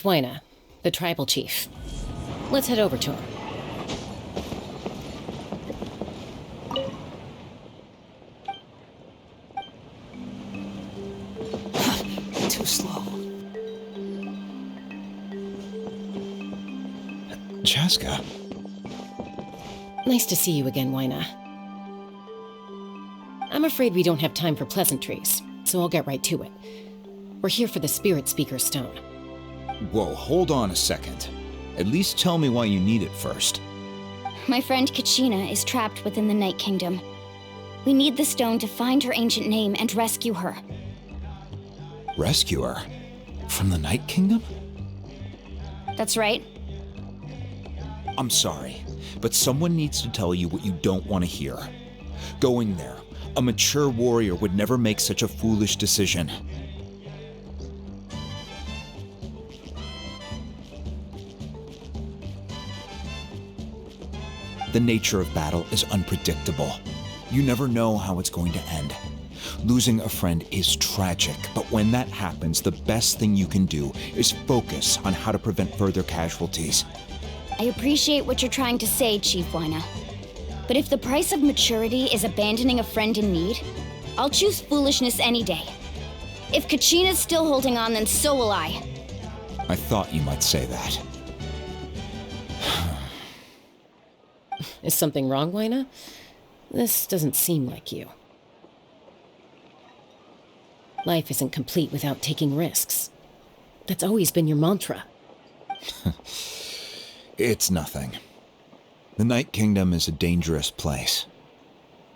Fuena, the tribal chief. Let's head over to him. Too slow. Chaska. Nice to see you again, Wyna. I'm afraid we don't have time for pleasantries, so I'll get right to it. We're here for the Spirit Speaker Stone. Whoa, hold on a second. At least tell me why you need it first. My friend Kachina is trapped within the Night Kingdom. We need the stone to find her ancient name and rescue her. Rescue her? From the Night Kingdom? That's right. I'm sorry, but someone needs to tell you what you don't want to hear. Going there, a mature warrior would never make such a foolish decision. The nature of battle is unpredictable. You never know how it's going to end. Losing a friend is tragic, but when that happens, the best thing you can do is focus on how to prevent further casualties. I appreciate what you're trying to say, Chief Wyna. But if the price of maturity is abandoning a friend in need, I'll choose foolishness any day. If Kachina's still holding on, then so will I. I thought you might say that. Is something wrong, Wyna? This doesn't seem like you. Life isn't complete without taking risks. That's always been your mantra. It's nothing. The Night Kingdom is a dangerous place.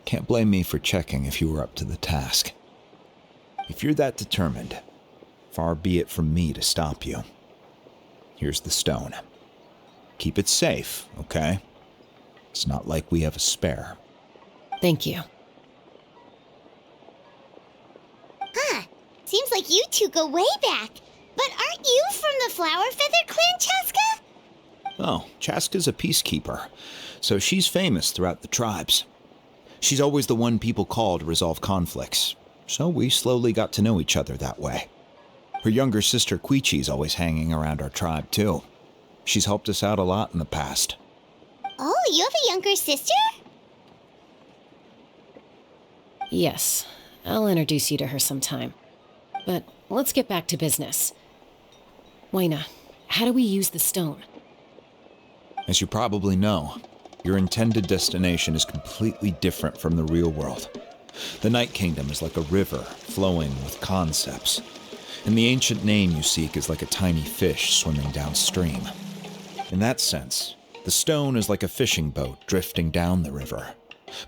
Can't blame me for checking if you were up to the task. If you're that determined, far be it from me to stop you. Here's the stone. Keep it safe, okay? It's not like we have a spare. Thank you. Seems like you two go way back. But aren't you from the Flower Feather Clan, Chaska? Oh, Chaska's a peacekeeper, so she's famous throughout the tribes. She's always the one people call to resolve conflicts, so we slowly got to know each other that way. Her younger sister Quichi's always hanging around our tribe, too. She's helped us out a lot in the past. Oh, you have a younger sister? Yes, I'll introduce you to her sometime. But let's get back to business. Wyna, how do we use the stone? As you probably know, your intended destination is completely different from the real world. The Night Kingdom is like a river flowing with concepts, and the ancient name you seek is like a tiny fish swimming downstream. In that sense, the stone is like a fishing boat drifting down the river,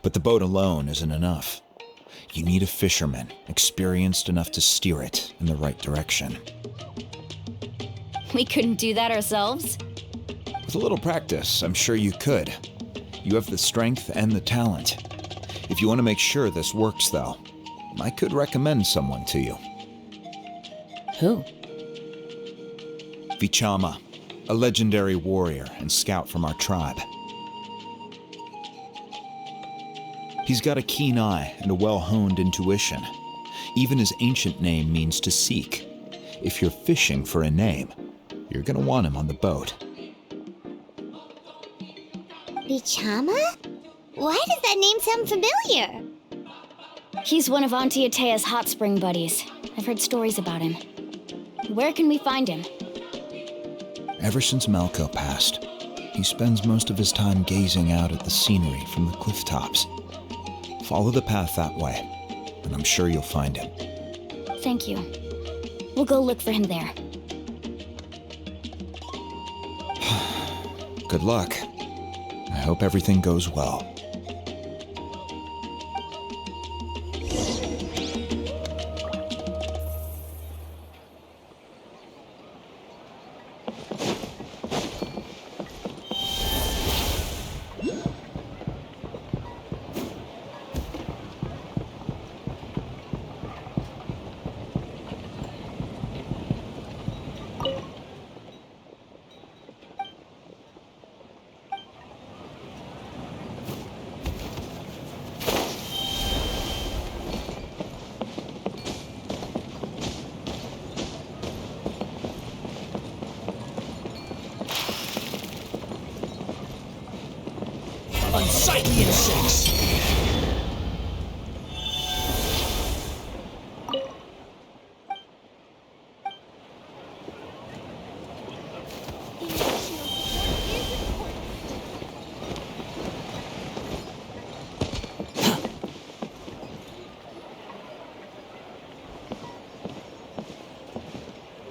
but the boat alone isn't enough. You need a fisherman experienced enough to steer it in the right direction. We couldn't do that ourselves? With a little practice, I'm sure you could. You have the strength and the talent. If you want to make sure this works, though, I could recommend someone to you. Who? Vichama, a legendary warrior and scout from our tribe. He's got a keen eye and a well-honed intuition. Even his ancient name means to seek. If you're fishing for a name, you're gonna want him on the boat. Vichama? Why does that name sound familiar? He's one of Auntie Atea's hot spring buddies. I've heard stories about him. Where can we find him? Ever since Malko passed, he spends most of his time gazing out at the scenery from the cliff tops. Follow the path that way, and I'm sure you'll find him. Thank you. We'll go look for him there. Good luck. I hope everything goes well. Unsightly insects!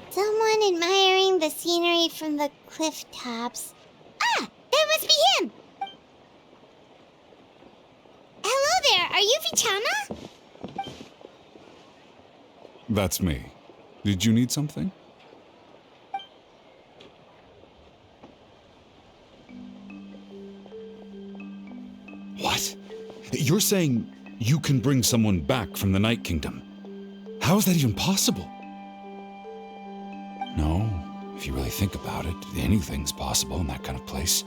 Someone admiring the scenery from the cliff tops. Ah! That must be him! Hello there, are you Vichama? That's me. Did you need something? What? You're saying you can bring someone back from the Night Kingdom? How is that even possible? No, if you really think about it, anything's possible in that kind of place.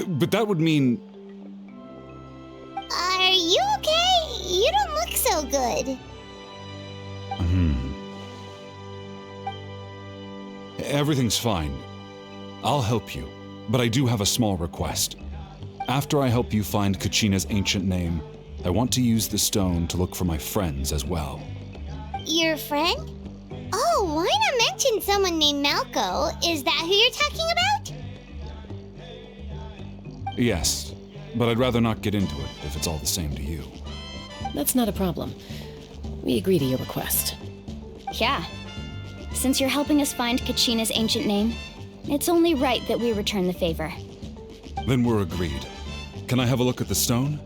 But that would mean... Are you okay? You don't look so good. Everything's fine. I'll help you, but I do have a small request. After I help you find Kachina's ancient name, I want to use the stone to look for my friends as well. Your friend? Oh, Wina mentioned someone named Malco. Is that who you're talking about? Yes, but I'd rather not get into it if it's all the same to you. That's not a problem. We agree to your request. Yeah. Since you're helping us find Kachina's ancient name, it's only right that we return the favor. Then we're agreed. Can I have a look at the stone?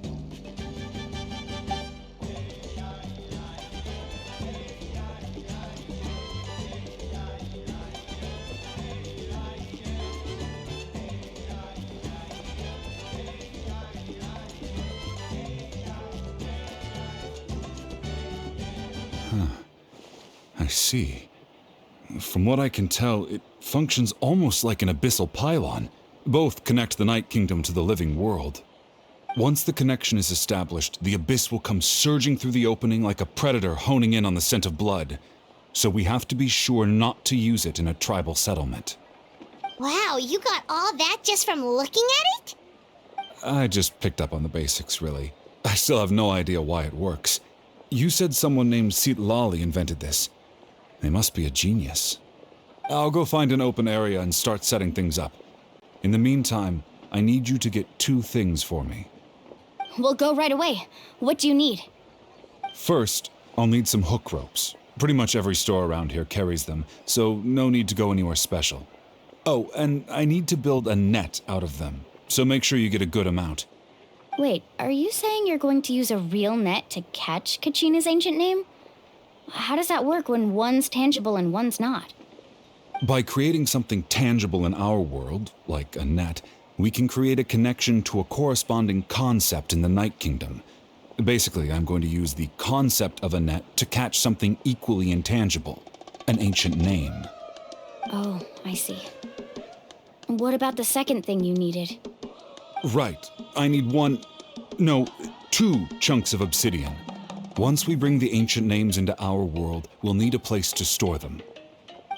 I see. From what I can tell, it functions almost like an abyssal pylon. Both connect the Night Kingdom to the living world. Once the connection is established, the abyss will come surging through the opening like a predator honing in on the scent of blood. So we have to be sure not to use it in a tribal settlement. Wow, you got all that just from looking at it? I just picked up on the basics, really. I still have no idea why it works. You said someone named Citlali invented this. They must be a genius. I'll go find an open area and start setting things up. In the meantime, I need you to get 2 things for me. We'll go right away. What do you need? First, I'll need some hook ropes. Pretty much every store around here carries them, so no need to go anywhere special. Oh, and I need to build a net out of them, so make sure you get a good amount. Wait, are you saying you're going to use a real net to catch Kachina's ancient name? How does that work when one's tangible and one's not? By creating something tangible in our world, like a net, we can create a connection to a corresponding concept in the Night Kingdom. Basically, I'm going to use the concept of a net to catch something equally intangible, an ancient name. Oh, I see. What about the second thing you needed? Right. I need 2 chunks of obsidian. Once we bring the ancient names into our world, we'll need a place to store them.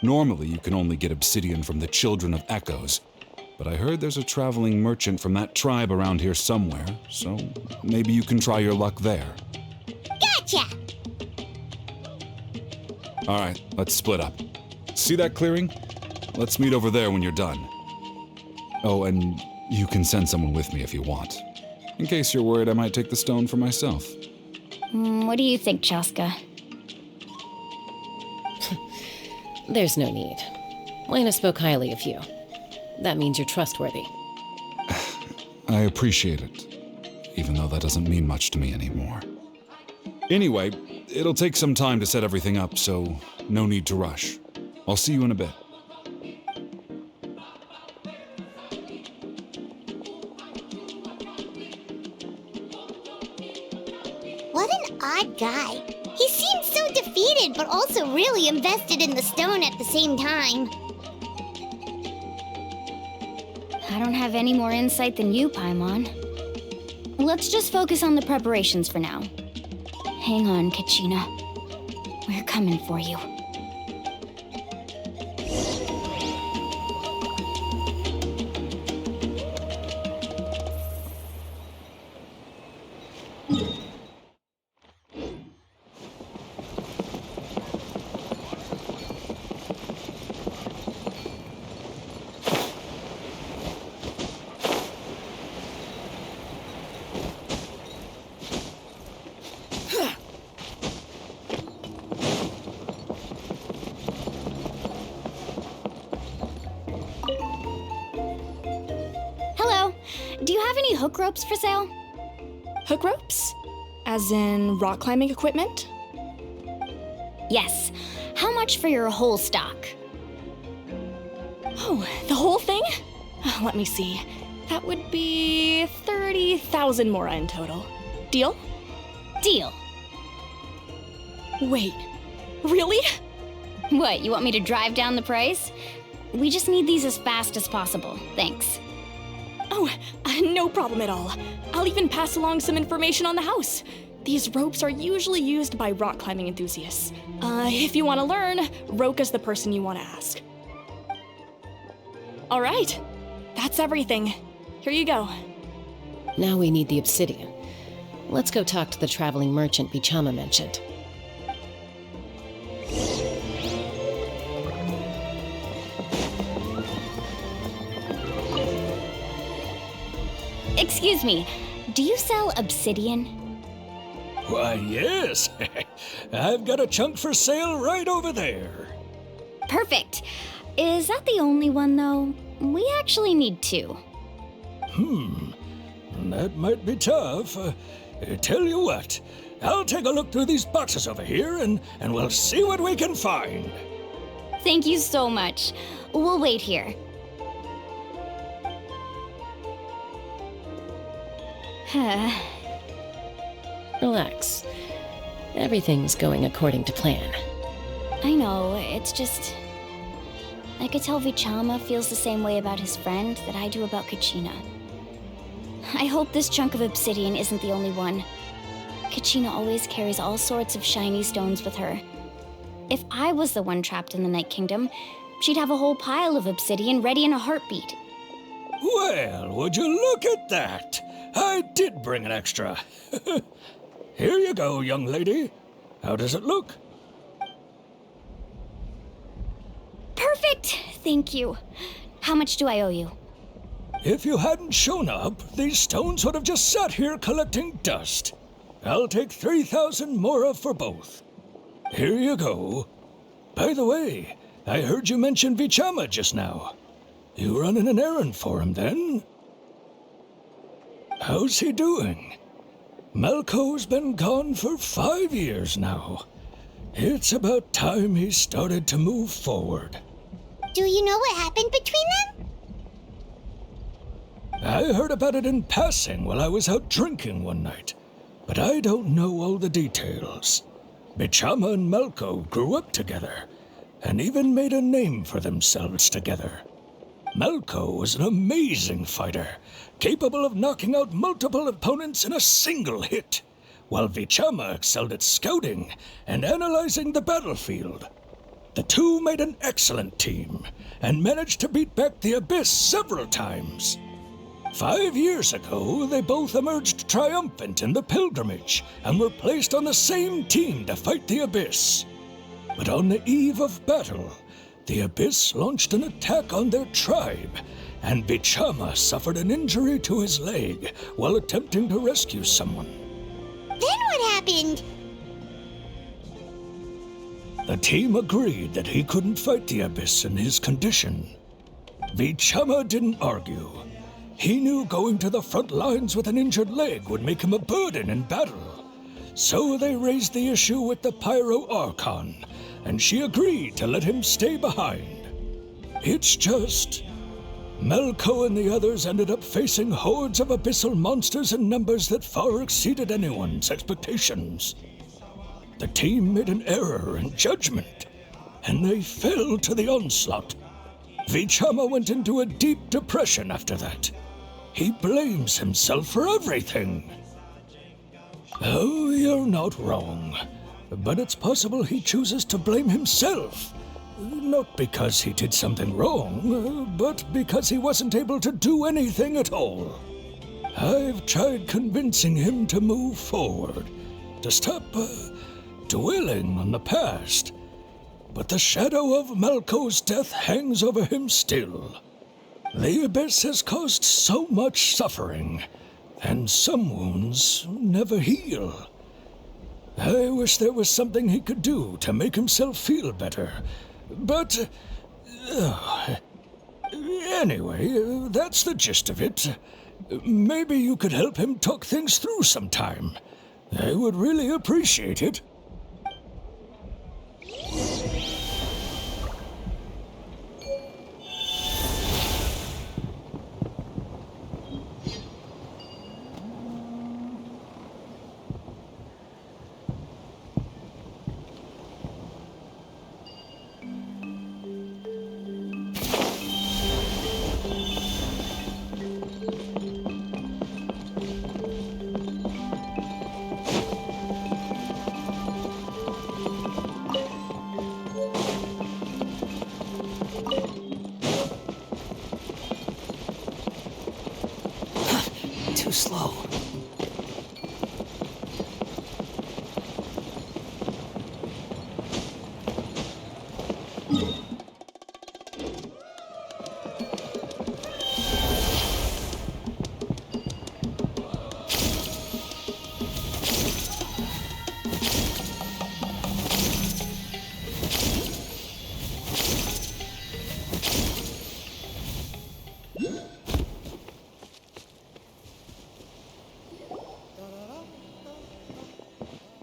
Normally, you can only get obsidian from the Children of Echoes, but I heard there's a traveling merchant from that tribe around here somewhere, so maybe you can try your luck there. Gotcha! All right, let's split up. See that clearing? Let's meet over there when you're done. Oh, and you can send someone with me if you want. In case you're worried I might take the stone for myself. What do you think, Chaska? There's no need. Lena spoke highly of you. That means you're trustworthy. I appreciate it, even though that doesn't mean much to me anymore. Anyway, it'll take some time to set everything up, so no need to rush. I'll see you in a bit. What an odd guy. He seems so defeated, but also really invested in the stone at the same time. I don't have any more insight than you, Paimon. Let's just focus on the preparations for now. Hang on, Kachina. We're coming for you. do you have any hook ropes for sale? Hook ropes? As in rock climbing equipment? Yes. How much for your whole stock? Oh, the whole thing? Let me see. That would be 30,000 mora in total. Deal? Deal. Wait, really? What, you want me to drive down the price? We just need these as fast as possible. Thanks. Oh, no problem at all. I'll even pass along some information on the house. These ropes are usually used by rock climbing enthusiasts. If you want to learn, Roka's the person you want to ask. All right, that's everything. Here you go. Now we need the obsidian. Let's go talk to the traveling merchant Vichama mentioned. Excuse me, do you sell obsidian? Why, yes. I've got a chunk for sale right over there. Perfect. Is that the only one, though? We actually need two. That might be tough. Tell you what, I'll take a look through these boxes over here and we'll see what we can find. Thank you so much. We'll wait here. Relax. Everything's going according to plan. I know, it's just... I could tell Vichama feels the same way about his friend that I do about Kachina. I hope this chunk of obsidian isn't the only one. Kachina always carries all sorts of shiny stones with her. If I was the one trapped in the Night Kingdom, she'd have a whole pile of obsidian ready in a heartbeat. Well, would you look at that? I did bring an extra. Here you go, young lady. How does it look? Perfect! Thank you. How much do I owe you? If you hadn't shown up, these stones would have just sat here collecting dust. I'll take 3,000 mora for both. Here you go. By the way, I heard you mention Vichama just now. You running an errand for him, then? How's he doing? Malko's been gone for 5 years now. It's about time he started to move forward. Do you know what happened between them? I heard about it in passing while I was out drinking one night, but I don't know all the details. Vichama and Malko grew up together, and even made a name for themselves together. Malko was an amazing fighter, capable of knocking out multiple opponents in a single hit, while Vichama excelled at scouting and analyzing the battlefield. The two made an excellent team, and managed to beat back the Abyss several times. 5 years ago, they both emerged triumphant in the pilgrimage, and were placed on the same team to fight the Abyss. But on the eve of battle, the Abyss launched an attack on their tribe, and Vichama suffered an injury to his leg while attempting to rescue someone. Then what happened? The team agreed that he couldn't fight the Abyss in his condition. Vichama didn't argue. He knew going to the front lines with an injured leg would make him a burden in battle. So they raised the issue with the Pyro Archon, and she agreed to let him stay behind. It's just... Malko and the others ended up facing hordes of abyssal monsters in numbers that far exceeded anyone's expectations. The team made an error in judgment, and they fell to the onslaught. Vichama went into a deep depression after that. He blames himself for everything. Oh, you're not wrong. But it's possible he chooses to blame himself. Not because he did something wrong, but because he wasn't able to do anything at all. I've tried convincing him to move forward, to stop dwelling on the past. But the shadow of Malko's death hangs over him still. The Abyss has caused so much suffering, and some wounds never heal. I wish there was something he could do to make himself feel better, but... anyway, that's the gist of it. Maybe you could help him talk things through sometime. I would really appreciate it. Too slow.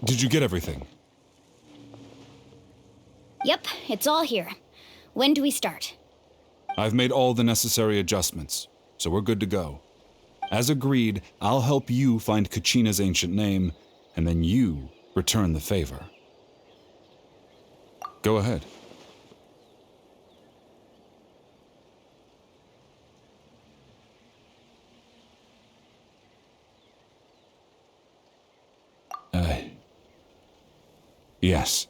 Did you get everything? Yep, it's all here. When do we start? I've made all the necessary adjustments, so we're good to go. As agreed, I'll help you find Kachina's ancient name, and then you return the favor. Go ahead. Yes.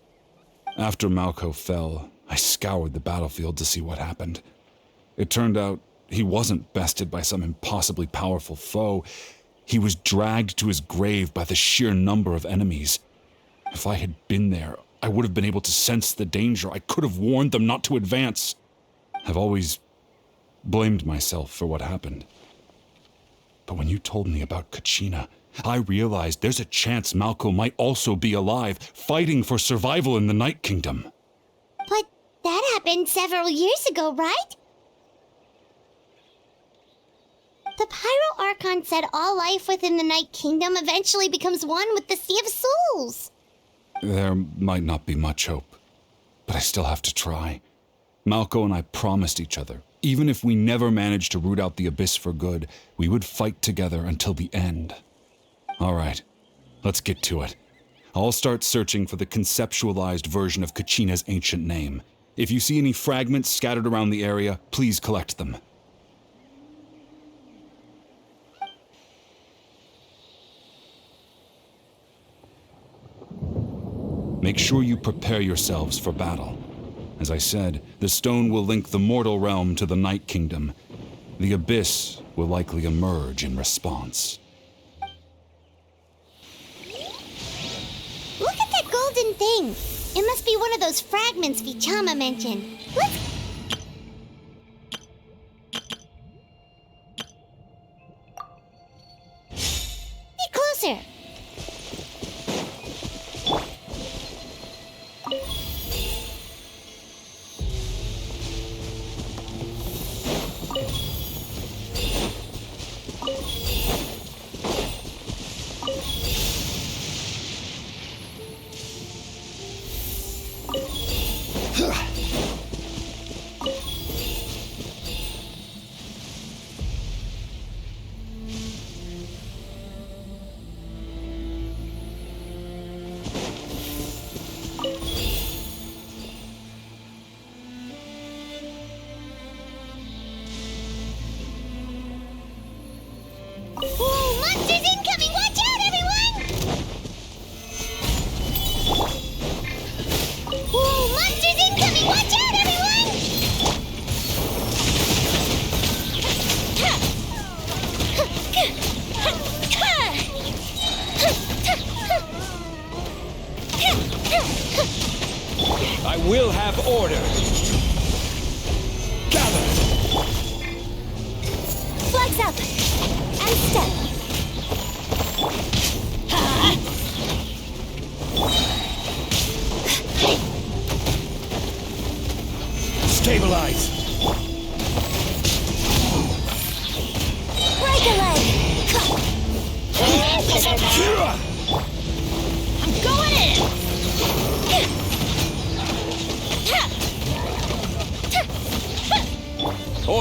After Malko fell, I scoured the battlefield to see what happened. It turned out he wasn't bested by some impossibly powerful foe. He was dragged to his grave by the sheer number of enemies. If I had been there, I would have been able to sense the danger. I could have warned them not to advance. I've always blamed myself for what happened. But when you told me about Kachina, I realized there's a chance Malko might also be alive, fighting for survival in the Night Kingdom. But that happened several years ago, right? The Pyro Archon said all life within the Night Kingdom eventually becomes one with the Sea of Souls. There might not be much hope, but I still have to try. Malko and I promised each other, even if we never managed to root out the Abyss for good, we would fight together until the end. All right, let's get to it. I'll start searching for the conceptualized version of Kachina's ancient name. If you see any fragments scattered around the area, please collect them. Make sure you prepare yourselves for battle. As I said, the stone will link the mortal realm to the Night Kingdom. The Abyss will likely emerge in response. Look at that golden thing. It must be one of those fragments Vichama mentioned. Let's... Get closer. Whoa, monsters incoming! Watch out, everyone! Whoa, monsters incoming! Watch out, everyone! I will have order. Gather! Flags up! And step! Stabilize! Break a leg!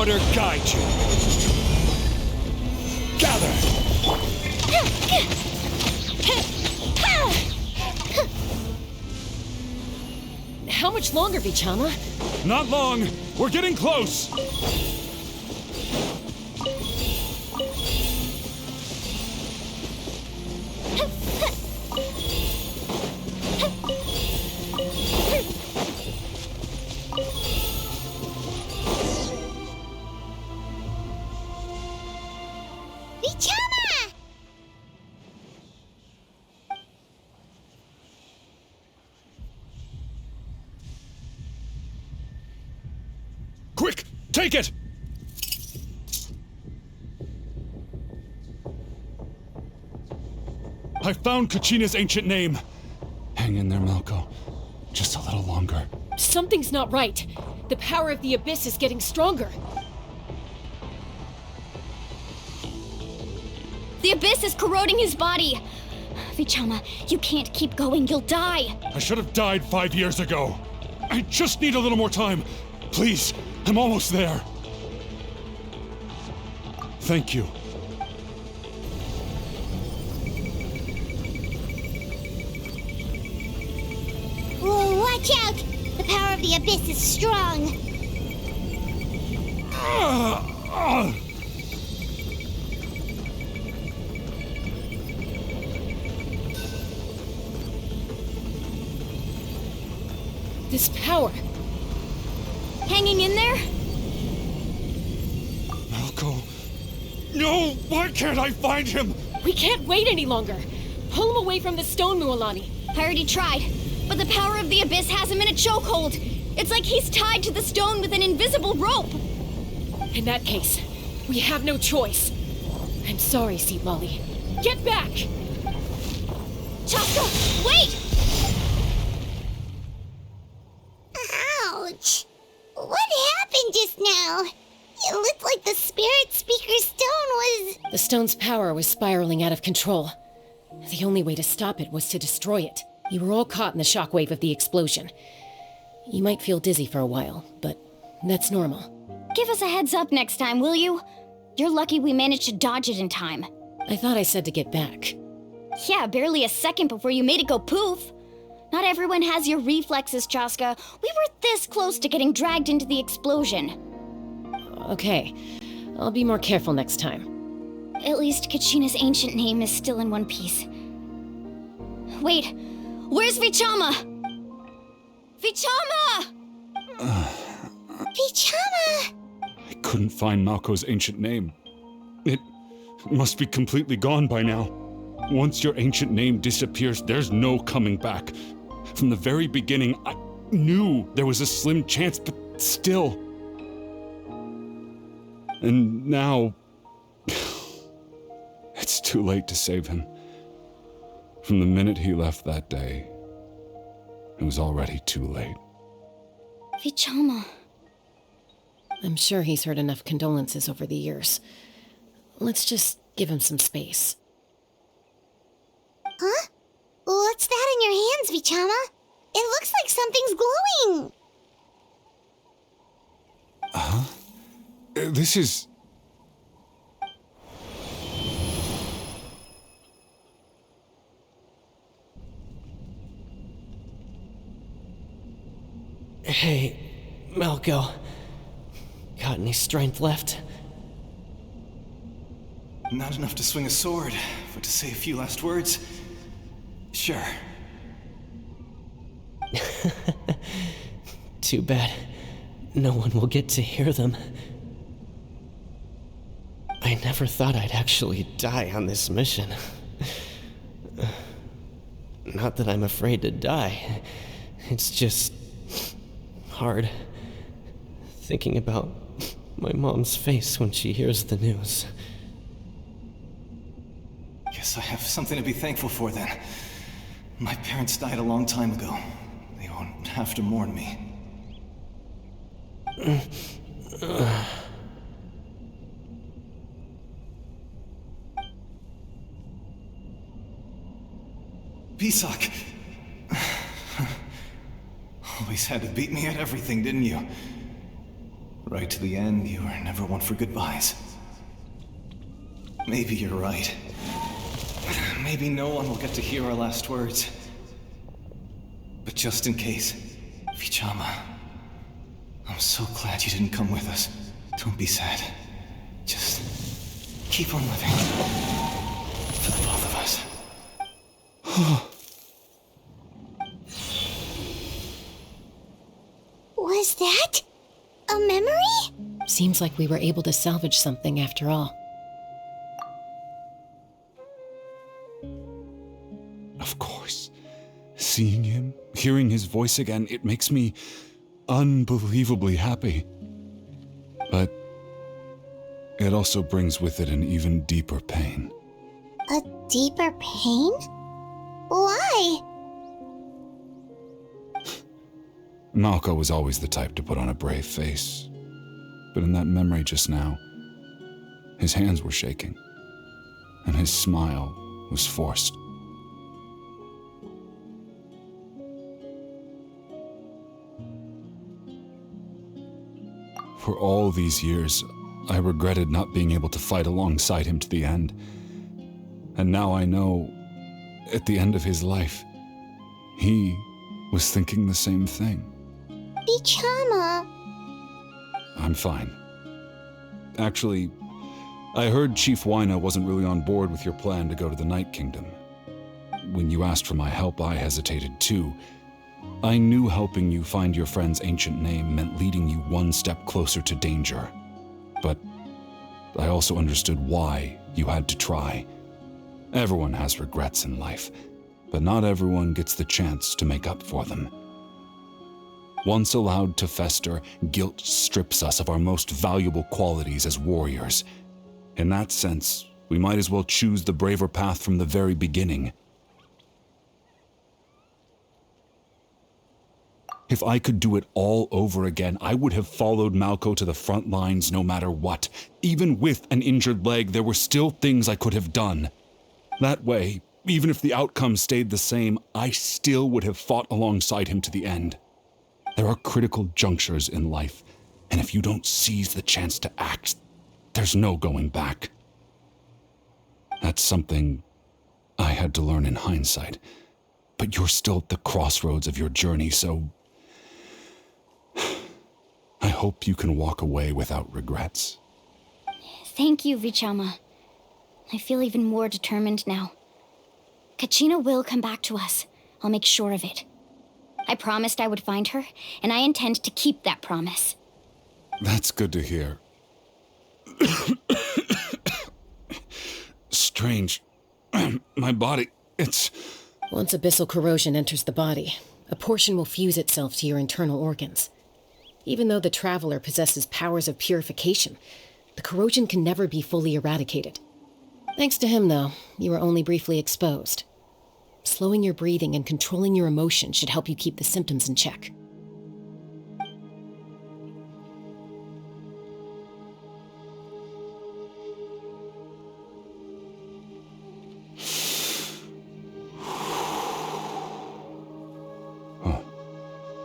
water guide you. Gather! How much longer, Vichama? Not long. We're getting close. Vichama! Quick, take it! I found Kachina's ancient name. Hang in there, Malko. Just a little longer. Something's not right. The power of the Abyss is getting stronger. The Abyss is corroding his body. Vichama, you can't keep going. You'll die. I should have died 5 years ago. I just need a little more time. Please, I'm almost there. Thank you. Whoa, watch out! The power of the Abyss is strong. This power. Hanging in there? Malko. No! Why can't I find him? We can't wait any longer. Pull him away from the stone, Mualani. I already tried, but the power of the Abyss has him in a chokehold. It's like he's tied to the stone with an invisible rope. In that case, we have no choice. I'm sorry, Seatlolly. Get back! Chaska, wait! Ouch! What happened just now? It looked like the Spirit Speaker's stone was... The stone's power was spiraling out of control. The only way to stop it was to destroy it. You were all caught in the shockwave of the explosion. You might feel dizzy for a while, but that's normal. Give us a heads up next time, will you? You're lucky we managed to dodge it in time. I thought I said to get back. Yeah, barely a second before you made it go poof. Not everyone has your reflexes, Chaska. We were this close to getting dragged into the explosion. Okay, I'll be more careful next time. At least Kachina's ancient name is still in one piece. Wait, where's Vichama? Vichama! Vichama! I couldn't find Malko's ancient name. It must be completely gone by now. Once your ancient name disappears, there's no coming back. From the very beginning, I knew there was a slim chance, but still. And now, it's too late to save him. From the minute he left that day, it was already too late. Vichama. I'm sure he's heard enough condolences over the years. Let's just give him some space. Huh? What's that in your hands, Vichama? It looks like something's glowing! This is... Hey, Malko. Got any strength left? Not enough to swing a sword, but to say a few last words? Sure. Too bad. No one will get to hear them. I never thought I'd actually die on this mission. Not that I'm afraid to die. It's just hard thinking about my mom's face when she hears the news. Guess I have something to be thankful for then. My parents died a long time ago. They won't have to mourn me. Pisak! Always had to beat me at everything, didn't you? Right to the end, you were never one for goodbyes. Maybe you're right. Maybe no one will get to hear our last words. But just in case, Vichama, I'm so glad you didn't come with us. Don't be sad. Just keep on living. For the both of us. Was that a memory? Seems like we were able to salvage something after all. Of course. Seeing him, hearing his voice again, it makes me unbelievably happy. But it also brings with it an even deeper pain. A deeper pain? Why? Malko was always the type to put on a brave face. But in that memory just now, his hands were shaking, and his smile was forced. For all these years, I regretted not being able to fight alongside him to the end. And now I know, at the end of his life, he was thinking the same thing. Vichama. I'm fine. Actually, I heard Chief Wyna wasn't really on board with your plan to go to the Night Kingdom. When you asked for my help, I hesitated too. I knew helping you find your friend's ancient name meant leading you one step closer to danger. But I also understood why you had to try. Everyone has regrets in life, but not everyone gets the chance to make up for them. Once allowed to fester, guilt strips us of our most valuable qualities as warriors. In that sense, we might as well choose the braver path from the very beginning. If I could do it all over again, I would have followed Malko to the front lines no matter what. Even with an injured leg, there were still things I could have done. That way, even if the outcome stayed the same, I still would have fought alongside him to the end. There are critical junctures in life, and if you don't seize the chance to act, there's no going back. That's something I had to learn in hindsight, but you're still at the crossroads of your journey, so I hope you can walk away without regrets. Thank you, Vichama. I feel even more determined now. Kachina will come back to us. I'll make sure of it. I promised I would find her, and I intend to keep that promise. That's good to hear. Strange. My body, it's... Once abyssal corrosion enters the body, a portion will fuse itself to your internal organs. Even though the Traveler possesses powers of purification, the corrosion can never be fully eradicated. Thanks to him, though, you were only briefly exposed. Slowing your breathing and controlling your emotions should help you keep the symptoms in check.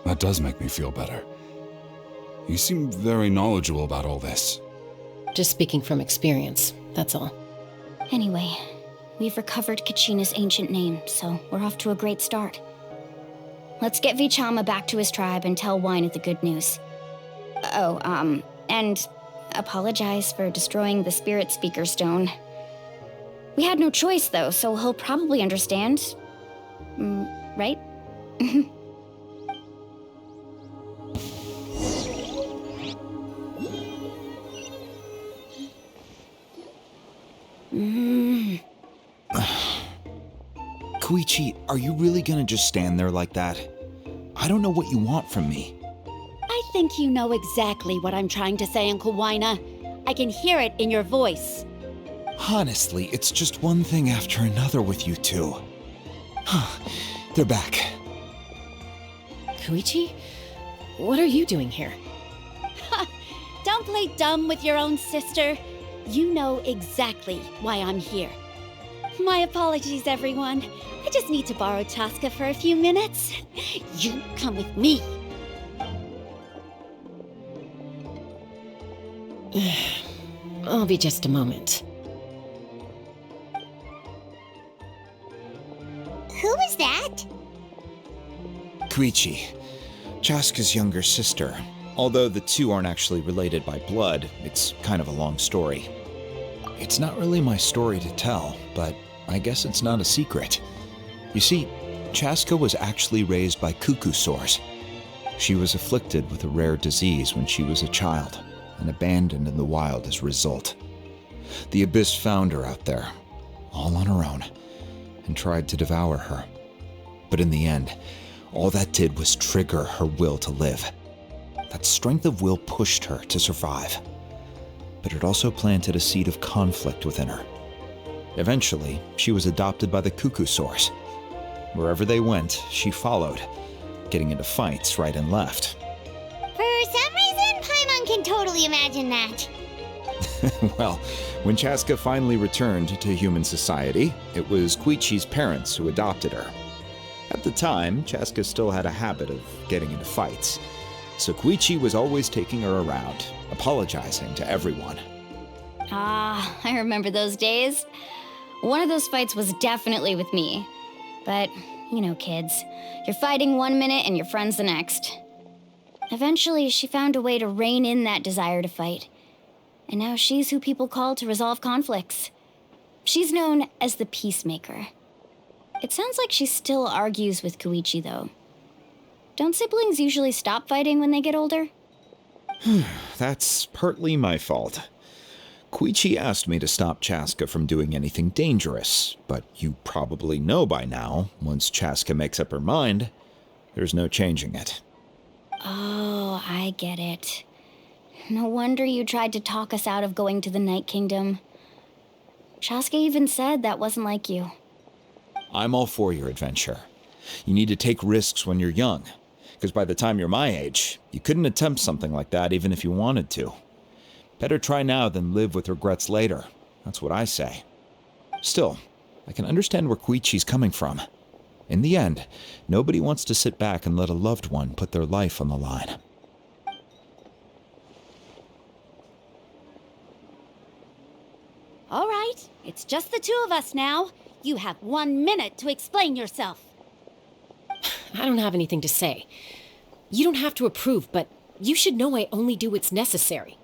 That does make me feel better. You seem very knowledgeable about all this. Just speaking from experience, that's all. Anyway, we've recovered Kachina's ancient name, so we're off to a great start. Let's get Vichama back to his tribe and tell Wyna the good news. And apologize for destroying the Spirit Speaker Stone. We had no choice, though, so he'll probably understand. Right? Koichi, are you really gonna just stand there like that? I don't know what you want from me. I think you know exactly what I'm trying to say, Uncle Wyna. I can hear it in your voice. Honestly, it's just one thing after another with you two. They're back. Koichi? What are you doing here? Don't play dumb with your own sister. You know exactly why I'm here. My apologies, everyone. I just need to borrow Tosca for a few minutes. You come with me. I'll be just a moment. Who was that? Koichi, Chaska's younger sister. Although the two aren't actually related by blood, it's kind of a long story. It's not really my story to tell, but I guess it's not a secret. You see, Chaska was actually raised by cuckoo sores. She was afflicted with a rare disease when she was a child, and abandoned in the wild as a result. The Abyss found her out there, all on her own, and tried to devour her. But in the end, all that did was trigger her will to live. That strength of will pushed her to survive, but it also planted a seed of conflict within her. Eventually, she was adopted by the cuckoo sores. Wherever they went, she followed, getting into fights right and left. For some reason, Paimon can totally imagine that. Well, when Chaska finally returned to human society, it was Koichi's parents who adopted her. At the time, Chaska still had a habit of getting into fights, so Koichi was always taking her around, apologizing to everyone. Ah, I remember those days. One of those fights was definitely with me. But, you know, kids, you're fighting one minute and your friend's the next. Eventually, she found a way to rein in that desire to fight. And now she's who people call to resolve conflicts. She's known as the Peacemaker. It sounds like she still argues with Koichi, though. Don't siblings usually stop fighting when they get older? That's partly my fault. Koichi asked me to stop Chaska from doing anything dangerous, but you probably know by now, once Chaska makes up her mind, there's no changing it. Oh, I get it. No wonder you tried to talk us out of going to the Night Kingdom. Chaska even said that wasn't like you. I'm all for your adventure. You need to take risks when you're young, because by the time you're my age, you couldn't attempt something like that even if you wanted to. Better try now than live with regrets later. That's what I say. Still, I can understand where Koichi's coming from. In the end, nobody wants to sit back and let a loved one put their life on the line. All right, it's just the two of us now. You have 1 minute to explain yourself. I don't have anything to say. You don't have to approve, but you should know I only do what's necessary.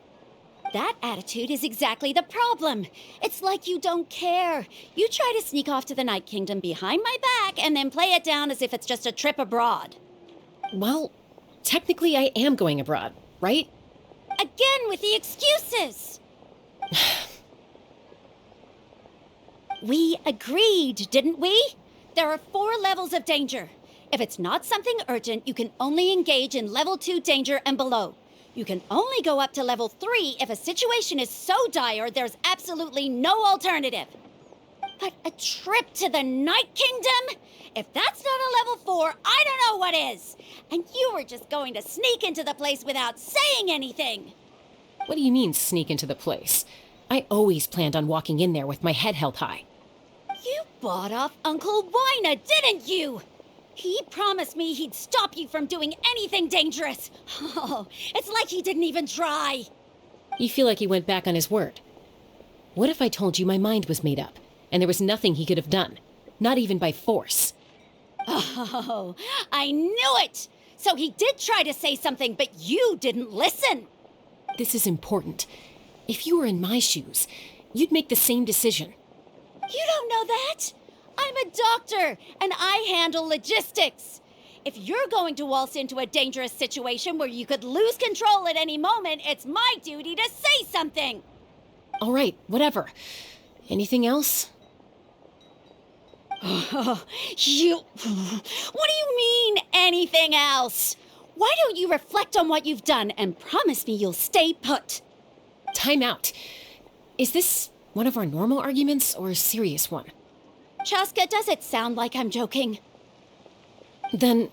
That attitude is exactly the problem. It's like you don't care. You try to sneak off to the Night Kingdom behind my back and then play it down as if it's just a trip abroad. Well, technically I am going abroad, right? Again with the excuses! We agreed, didn't we? There are 4 levels of danger. If it's not something urgent, you can only engage in level 2 danger and below. You can only go up to level 3 if a situation is so dire there's absolutely no alternative. But a trip to the Night Kingdom? If that's not a level 4, I don't know what is. And you were just going to sneak into the place without saying anything. What do you mean, sneak into the place? I always planned on walking in there with my head held high. You bought off Uncle Wina, didn't you? He promised me he'd stop you from doing anything dangerous. Oh, it's like he didn't even try. You feel like he went back on his word. What if I told you my mind was made up, and there was nothing he could have done? Not even by force. Oh, I knew it! So he did try to say something, but you didn't listen. This is important. If you were in my shoes, you'd make the same decision. You don't know that? I'm a doctor, and I handle logistics. If you're going to waltz into a dangerous situation where you could lose control at any moment, it's my duty to say something. All right, whatever. Anything else? What do you mean, anything else? Why don't you reflect on what you've done and promise me you'll stay put? Time out. Is this one of our normal arguments or a serious one? Chaska, does it sound like I'm joking? Then,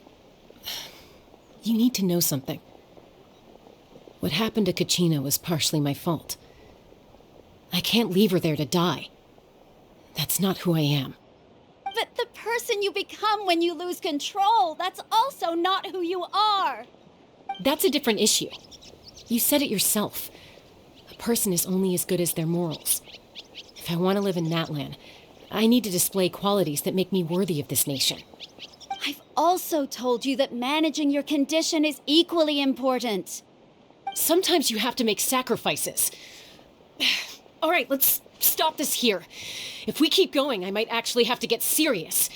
you need to know something. What happened to Kachina was partially my fault. I can't leave her there to die. That's not who I am. But the person you become when you lose control, that's also not who you are. That's a different issue. You said it yourself. A person is only as good as their morals. If I want to live in Natlan, I need to display qualities that make me worthy of this nation. I've also told you that managing your condition is equally important. Sometimes you have to make sacrifices. All right, let's stop this here. If we keep going, I might actually have to get serious.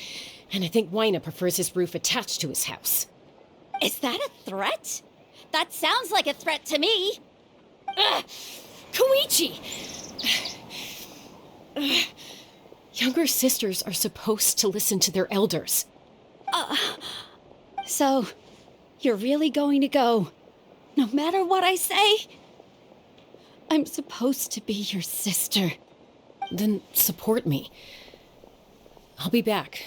And I think Wyna prefers his roof attached to his house. Is that a threat? That sounds like a threat to me. Koichi! Younger sisters are supposed to listen to their elders. So, you're really going to go, no matter what I say? I'm supposed to be your sister. Then support me. I'll be back.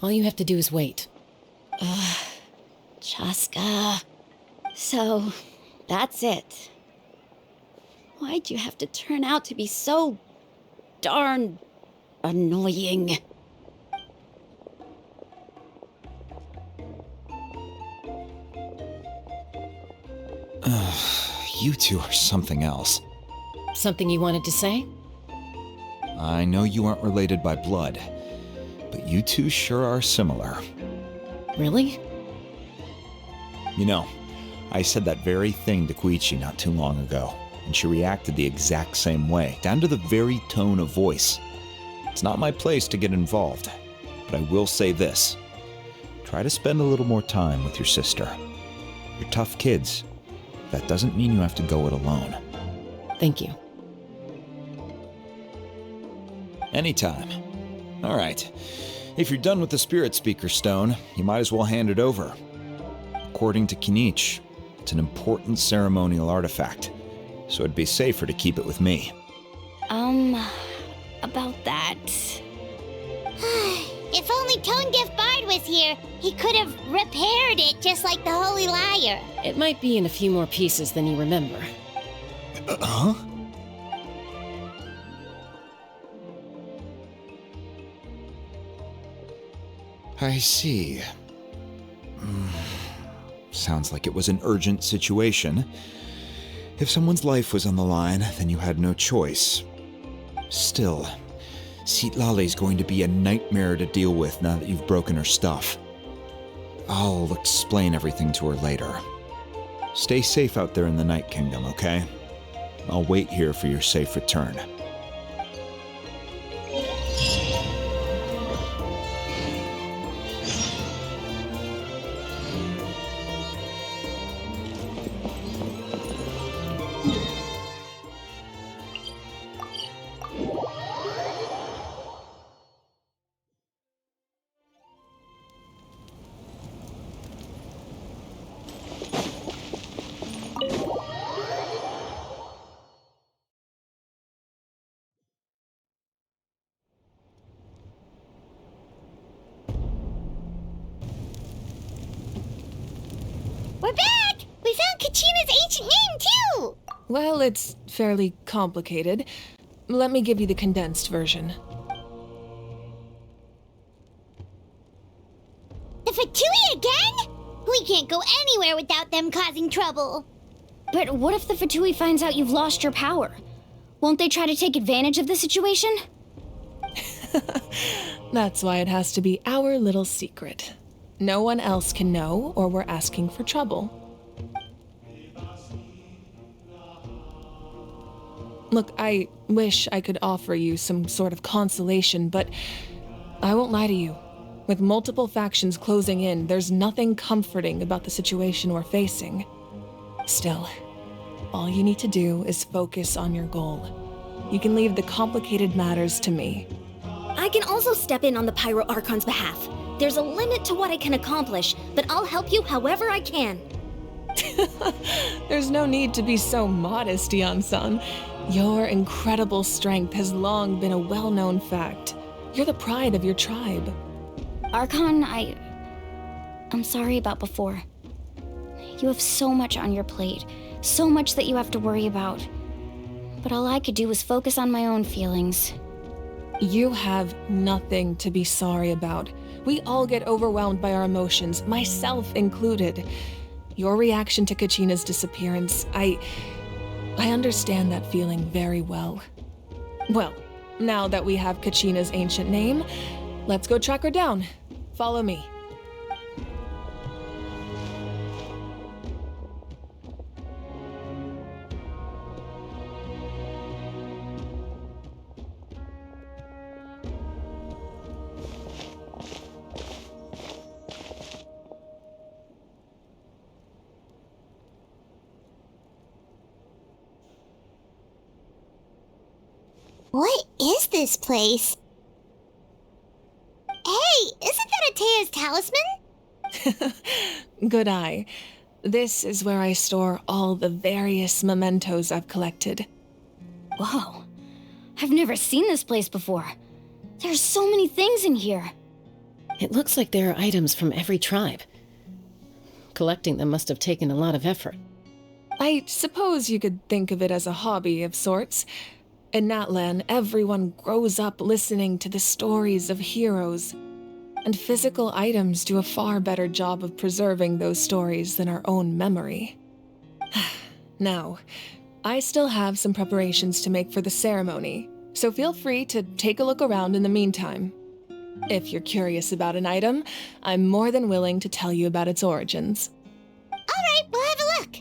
All you have to do is wait. Chaska. So, that's it. Why'd you have to turn out to be so darn annoying? You two are something else. Something you wanted to say? I know you aren't related by blood, but you two sure are similar. Really? You know, I said that very thing to Koichi not too long ago, and she reacted the exact same way, down to the very tone of voice. It's not my place to get involved, but I will say this. Try to spend a little more time with your sister. You're tough kids. That doesn't mean you have to go it alone. Thank you. Anytime. All right. If you're done with the Spirit Speaker Stone, you might as well hand it over. According to Kinich, it's an important ceremonial artifact, so it'd be safer to keep it with me. About that. If only Tone-Deaf Bard was here, he could have repaired it just like the Holy Liar. It might be in a few more pieces than you remember. Huh? I see. Sounds like it was an urgent situation. If someone's life was on the line, then you had no choice. Still, Citlali's going to be a nightmare to deal with now that you've broken her stuff. I'll explain everything to her later. Stay safe out there in the Night Kingdom, okay? I'll wait here for your safe return. We're back! We found Kachina's ancient name, too! Well, it's fairly complicated. Let me give you the condensed version. The Fatui again? We can't go anywhere without them causing trouble. But what if the Fatui finds out you've lost your power? Won't they try to take advantage of the situation? That's why it has to be our little secret. No one else can know, or we're asking for trouble. Look, I wish I could offer you some sort of consolation, but I won't lie to you. With multiple factions closing in, there's nothing comforting about the situation we're facing. Still, all you need to do is focus on your goal. You can leave the complicated matters to me. I can also step in on the Pyro Archon's behalf. There's a limit to what I can accomplish, but I'll help you however I can. There's no need to be so modest, Yan-san. Your incredible strength has long been a well-known fact. You're the pride of your tribe. Archon, I'm sorry about before. You have so much on your plate, so much that you have to worry about. But all I could do was focus on my own feelings. You have nothing to be sorry about. We all get overwhelmed by our emotions, myself included. Your reaction to Kachina's disappearance, I understand that feeling very well. Well, now that we have Kachina's ancient name, let's go track her down. Follow me. What is this place? Hey, isn't that Atea's talisman? Good eye. This is where I store all the various mementos I've collected. Whoa. I've never seen this place before. There's so many things in here. It looks like there are items from every tribe. Collecting them must have taken a lot of effort. I suppose you could think of it as a hobby of sorts. In Natlan, everyone grows up listening to the stories of heroes, and physical items do a far better job of preserving those stories than our own memory. Now, I still have some preparations to make for the ceremony, so feel free to take a look around in the meantime. If you're curious about an item, I'm more than willing to tell you about its origins. All right, we'll have a look.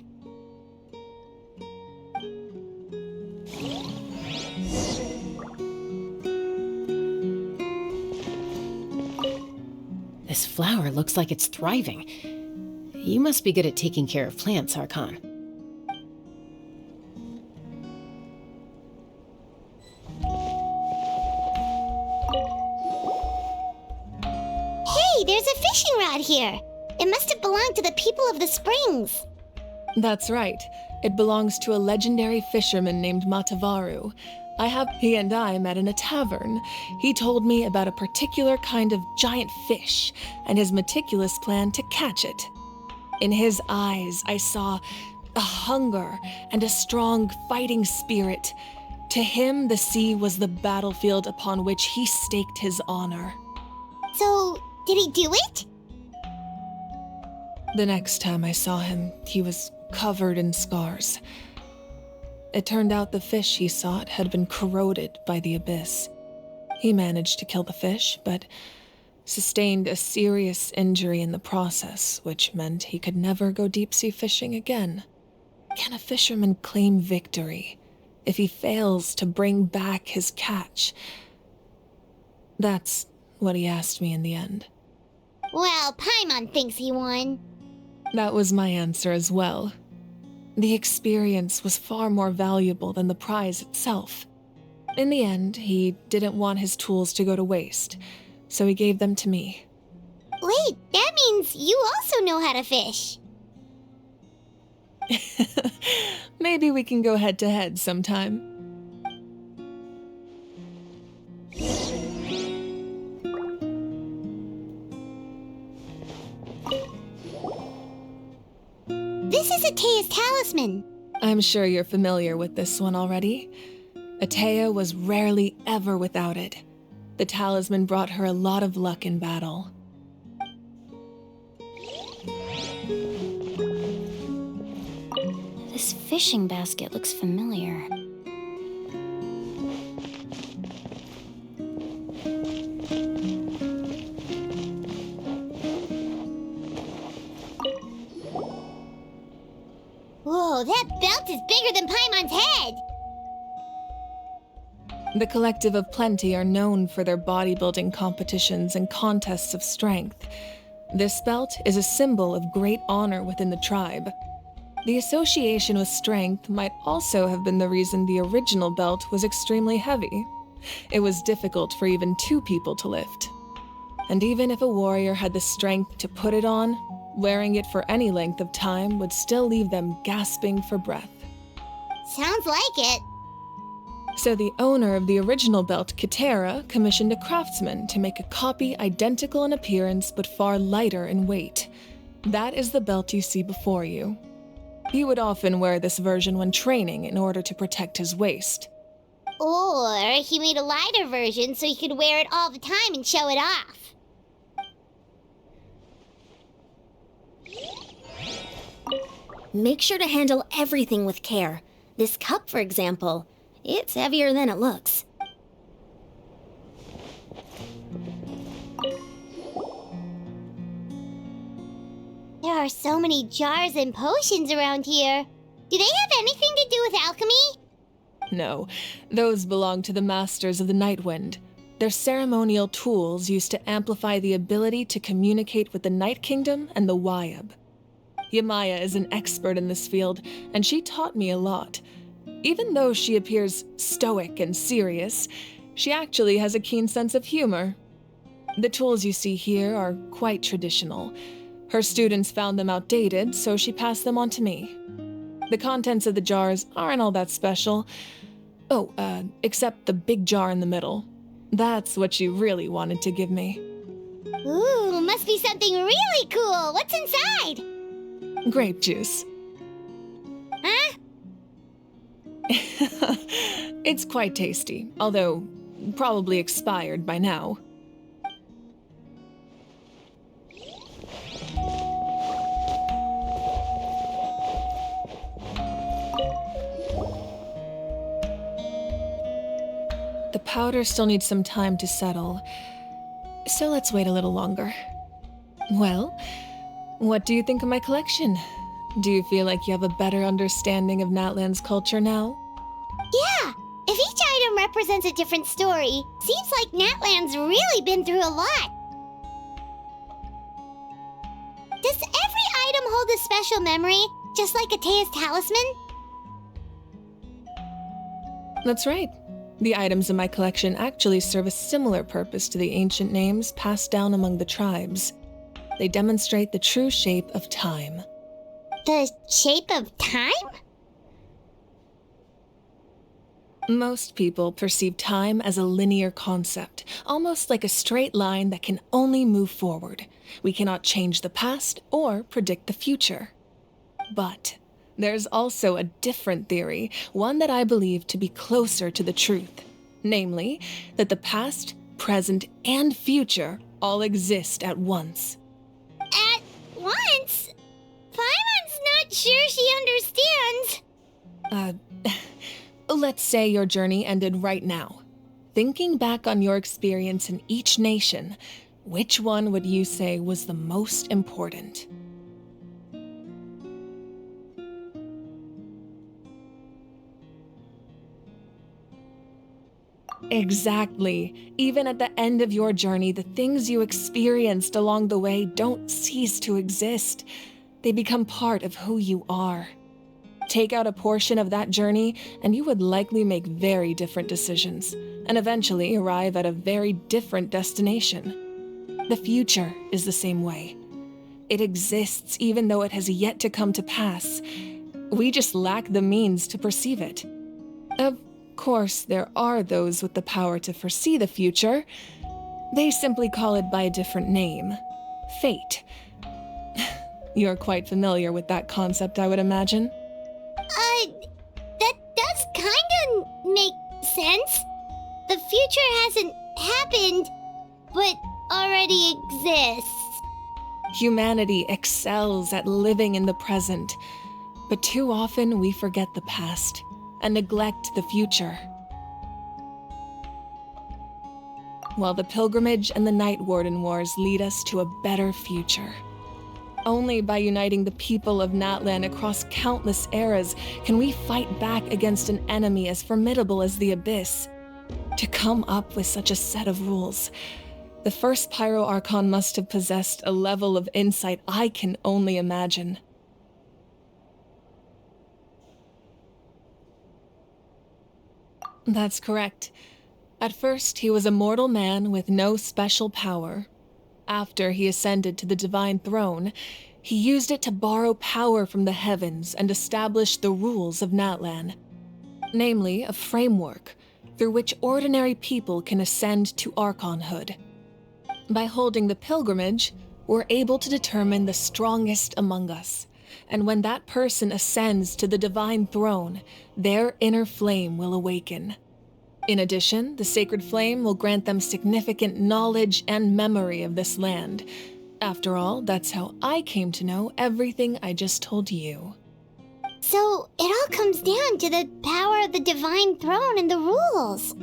This flower looks like it's thriving. You must be good at taking care of plants, Archon. Hey, there's a fishing rod here. It must have belonged to the people of the springs. That's right. It belongs to a legendary fisherman named Matavaru. He and I met in a tavern. He told me about a particular kind of giant fish and his meticulous plan to catch it. In his eyes, I saw a hunger and a strong fighting spirit. To him, the sea was the battlefield upon which he staked his honor. So, did he do it? The next time I saw him, he was covered in scars. It turned out the fish he sought had been corroded by the abyss. He managed to kill the fish, but sustained a serious injury in the process, which meant he could never go deep-sea fishing again. Can a fisherman claim victory if he fails to bring back his catch? That's what he asked me in the end. Well, Paimon thinks he won. That was my answer as well. The experience was far more valuable than the prize itself. In the end, he didn't want his tools to go to waste, so he gave them to me. Wait, that means you also know how to fish. Maybe we can go head-to-head sometime. This is Atea's talisman. I'm sure you're familiar with this one already. Atea was rarely ever without it. The talisman brought her a lot of luck in battle. This fishing basket looks familiar. Whoa, that belt is bigger than Paimon's head! The Collective of Plenty are known for their bodybuilding competitions and contests of strength. This belt is a symbol of great honor within the tribe. The association with strength might also have been the reason the original belt was extremely heavy. It was difficult for even 2 people to lift. And even if a warrior had the strength to put it on, wearing it for any length of time would still leave them gasping for breath. Sounds like it. So the owner of the original belt, Kitera, commissioned a craftsman to make a copy identical in appearance but far lighter in weight. That is the belt you see before you. He would often wear this version when training in order to protect his waist. Or he made a lighter version so he could wear it all the time and show it off. Make sure to handle everything with care. This cup, for example, it's heavier than it looks. There are so many jars and potions around here. Do they have anything to do with alchemy? No, those belong to the Masters of the Nightwind. They're ceremonial tools used to amplify the ability to communicate with the Night Kingdom and the Wyab. Yamaya is an expert in this field, and she taught me a lot. Even though she appears stoic and serious, she actually has a keen sense of humor. The tools you see here are quite traditional. Her students found them outdated, so she passed them on to me. The contents of the jars aren't all that special. Oh, except the big jar in the middle. That's what she really wanted to give me. Ooh, must be something really cool. What's inside? Grape juice. Huh? It's quite tasty, although probably expired by now. The powder still needs some time to settle, so let's wait a little longer. Well, what do you think of my collection? Do you feel like you have a better understanding of Natlan's culture now? Yeah, if each item represents a different story, seems like Natlan's really been through a lot. Does every item hold a special memory, just like Atea's talisman? That's right. The items in my collection actually serve a similar purpose to the ancient names passed down among the tribes. They demonstrate the true shape of time. The shape of time? Most people perceive time as a linear concept, almost like a straight line that can only move forward. We cannot change the past or predict the future. But there's also a different theory, one that I believe to be closer to the truth. Namely, that the past, present, and future all exist at once. At once? Paimon's not sure she understands. Let's say your journey ended right now. Thinking back on your experience in each nation, which one would you say was the most important? Exactly. Even at the end of your journey, the things you experienced along the way don't cease to exist. They become part of who you are. Take out a portion of that journey, and you would likely make very different decisions, and eventually arrive at a very different destination. The future is the same way. It exists even though it has yet to come to pass. We just lack the means to perceive it. Of course, there are those with the power to foresee the future. They simply call it by a different name. Fate. You're quite familiar with that concept, I would imagine. That does kinda make sense. The future hasn't happened, but already exists. Humanity excels at living in the present, but too often we forget the past and neglect the future. While the pilgrimage and the Night Warden Wars lead us to a better future. Only by uniting the people of Natlan across countless eras can we fight back against an enemy as formidable as the Abyss. To come up with such a set of rules, the first Pyro Archon must have possessed a level of insight I can only imagine. That's correct. At first, he was a mortal man with no special power. After he ascended to the Divine Throne, he used it to borrow power from the heavens and establish the rules of Natlan. Namely, a framework through which ordinary people can ascend to Archonhood. By holding the pilgrimage, we're able to determine the strongest among us. And when that person ascends to the Divine Throne, their inner flame will awaken. In addition, the Sacred Flame will grant them significant knowledge and memory of this land. After all, that's how I came to know everything I just told you. So, it all comes down to the power of the Divine Throne and the rules.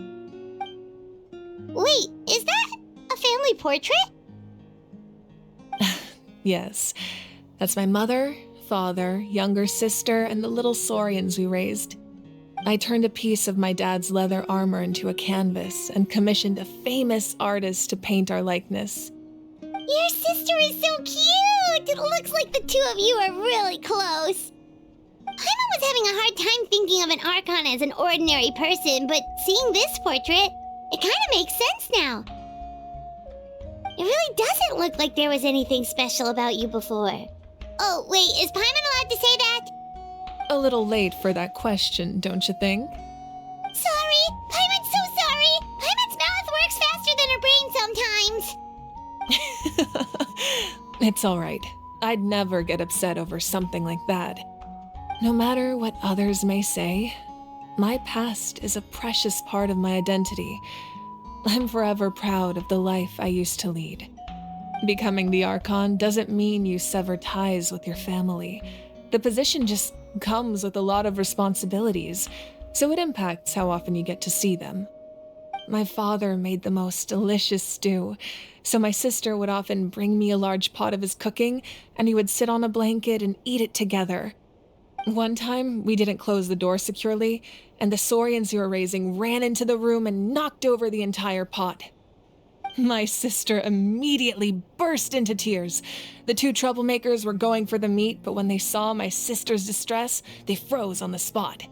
Wait, is that a family portrait? Yes. That's my mother, father, younger sister, and the little saurians we raised. I turned a piece of my dad's leather armor into a canvas and commissioned a famous artist to paint our likeness. Your sister is so cute! It looks like the two of you are really close. Paimon was having a hard time thinking of an Archon as an ordinary person, but seeing this portrait, it kind of makes sense now. It really doesn't look like there was anything special about you before. Oh, wait, is Paimon allowed to say that? A little late for that question, don't you think? Sorry! Paimon's so sorry! Paimon's mouth works faster than her brain sometimes! It's alright. I'd never get upset over something like that. No matter what others may say, my past is a precious part of my identity. I'm forever proud of the life I used to lead. Becoming the Archon doesn't mean you sever ties with your family. The position just comes with a lot of responsibilities, so it impacts how often you get to see them. My father made the most delicious stew, so my sister would often bring me a large pot of his cooking, and we would sit on a blanket and eat it together. One time, we didn't close the door securely, and the saurians we were raising ran into the room and knocked over the entire pot. My sister immediately burst into tears. The two troublemakers were going for the meat, but when they saw my sister's distress, they froze on the spot.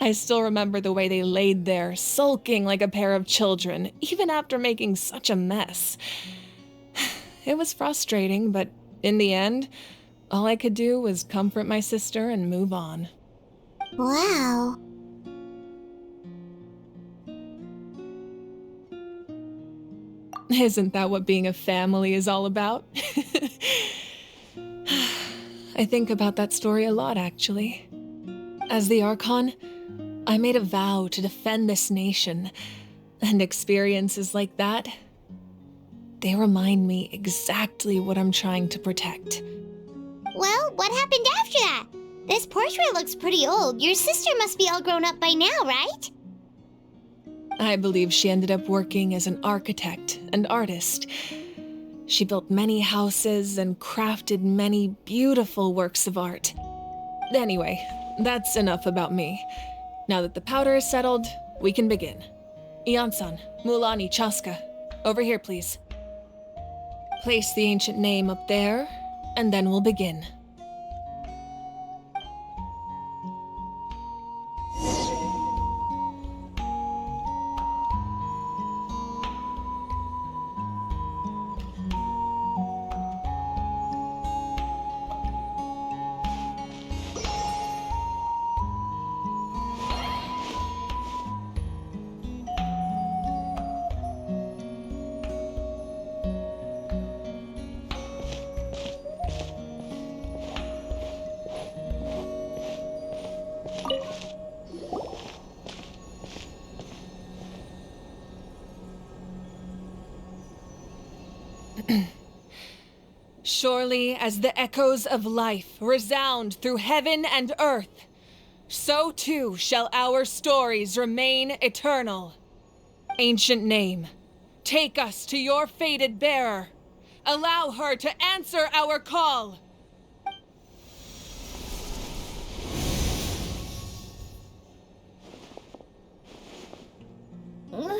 I still remember the way they laid there, sulking like a pair of children, even after making such a mess. It was frustrating, but in the end, all I could do was comfort my sister and move on. Wow. Isn't that what being a family is all about? I think about that story a lot, actually. As the Archon, I made a vow to defend this nation, and experiences like that, they remind me exactly what I'm trying to protect. Well, what happened after that? This portrait looks pretty old. Your sister must be all grown up by now, right? I believe she ended up working as an architect and artist. She built many houses and crafted many beautiful works of art. Anyway, that's enough about me. Now that the powder is settled, we can begin. Ian-san, Mulani, Chaska, over here, please. Place the ancient name up there, and then we'll begin. Surely as the echoes of life resound through heaven and earth, so too shall our stories remain eternal. Ancient name, take us to your fated bearer. Allow her to answer our call. Am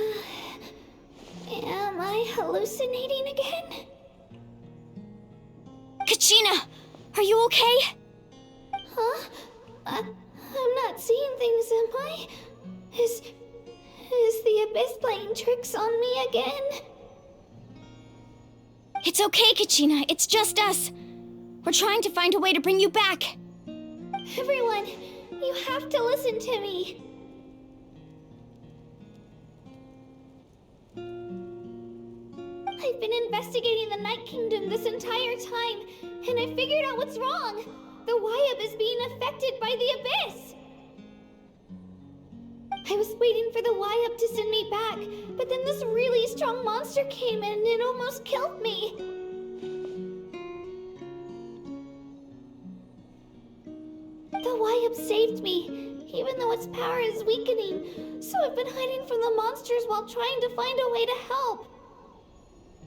I hallucinating again? Kachina, are you okay? Huh? I'm not seeing things, am I? Is the Abyss playing tricks on me again? It's okay, Kachina. It's just us. We're trying to find a way to bring you back. Everyone, you have to listen to me. I've been investigating the Night Kingdom this entire time, and I figured out what's wrong. The Wyab is being affected by the Abyss. I was waiting for the Wyab to send me back, but then this really strong monster came in and it almost killed me. The Wyab Its power is weakening, so I've been hiding from the monsters while trying to find a way to help.